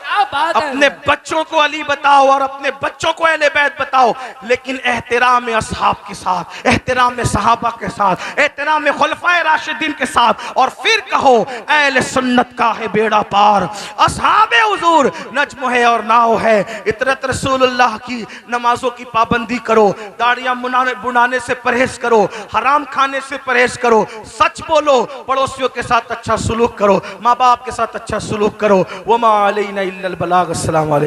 क्या बात है। अपने बच्चों को अली बताओ और अपने बच्चों को अहले बैत बताओ, लेकिन एहतराम असहाब के साथ, एहतराम सहाबा के साथ, एहतराम खुलफाए राशिदीन के साथ। और फिर कहो, अहले सुन्नत का है बेड़ा पार, असहाबे हुजूर नज्म है और नाव है। इतरत रसूलुल्लाह की नमाजों की पाबंदी करो, दाढ़ियां बुनाने से परहेज करो, हराम खाने से परहेज करो, सच बोलो, पड़ोसियों के साथ अच्छा सलूक करो, माँ बाप के साथ अच्छा सलूक करो। वमा अलैना इल्लल बलाग। अस्सलाम वालेकुम।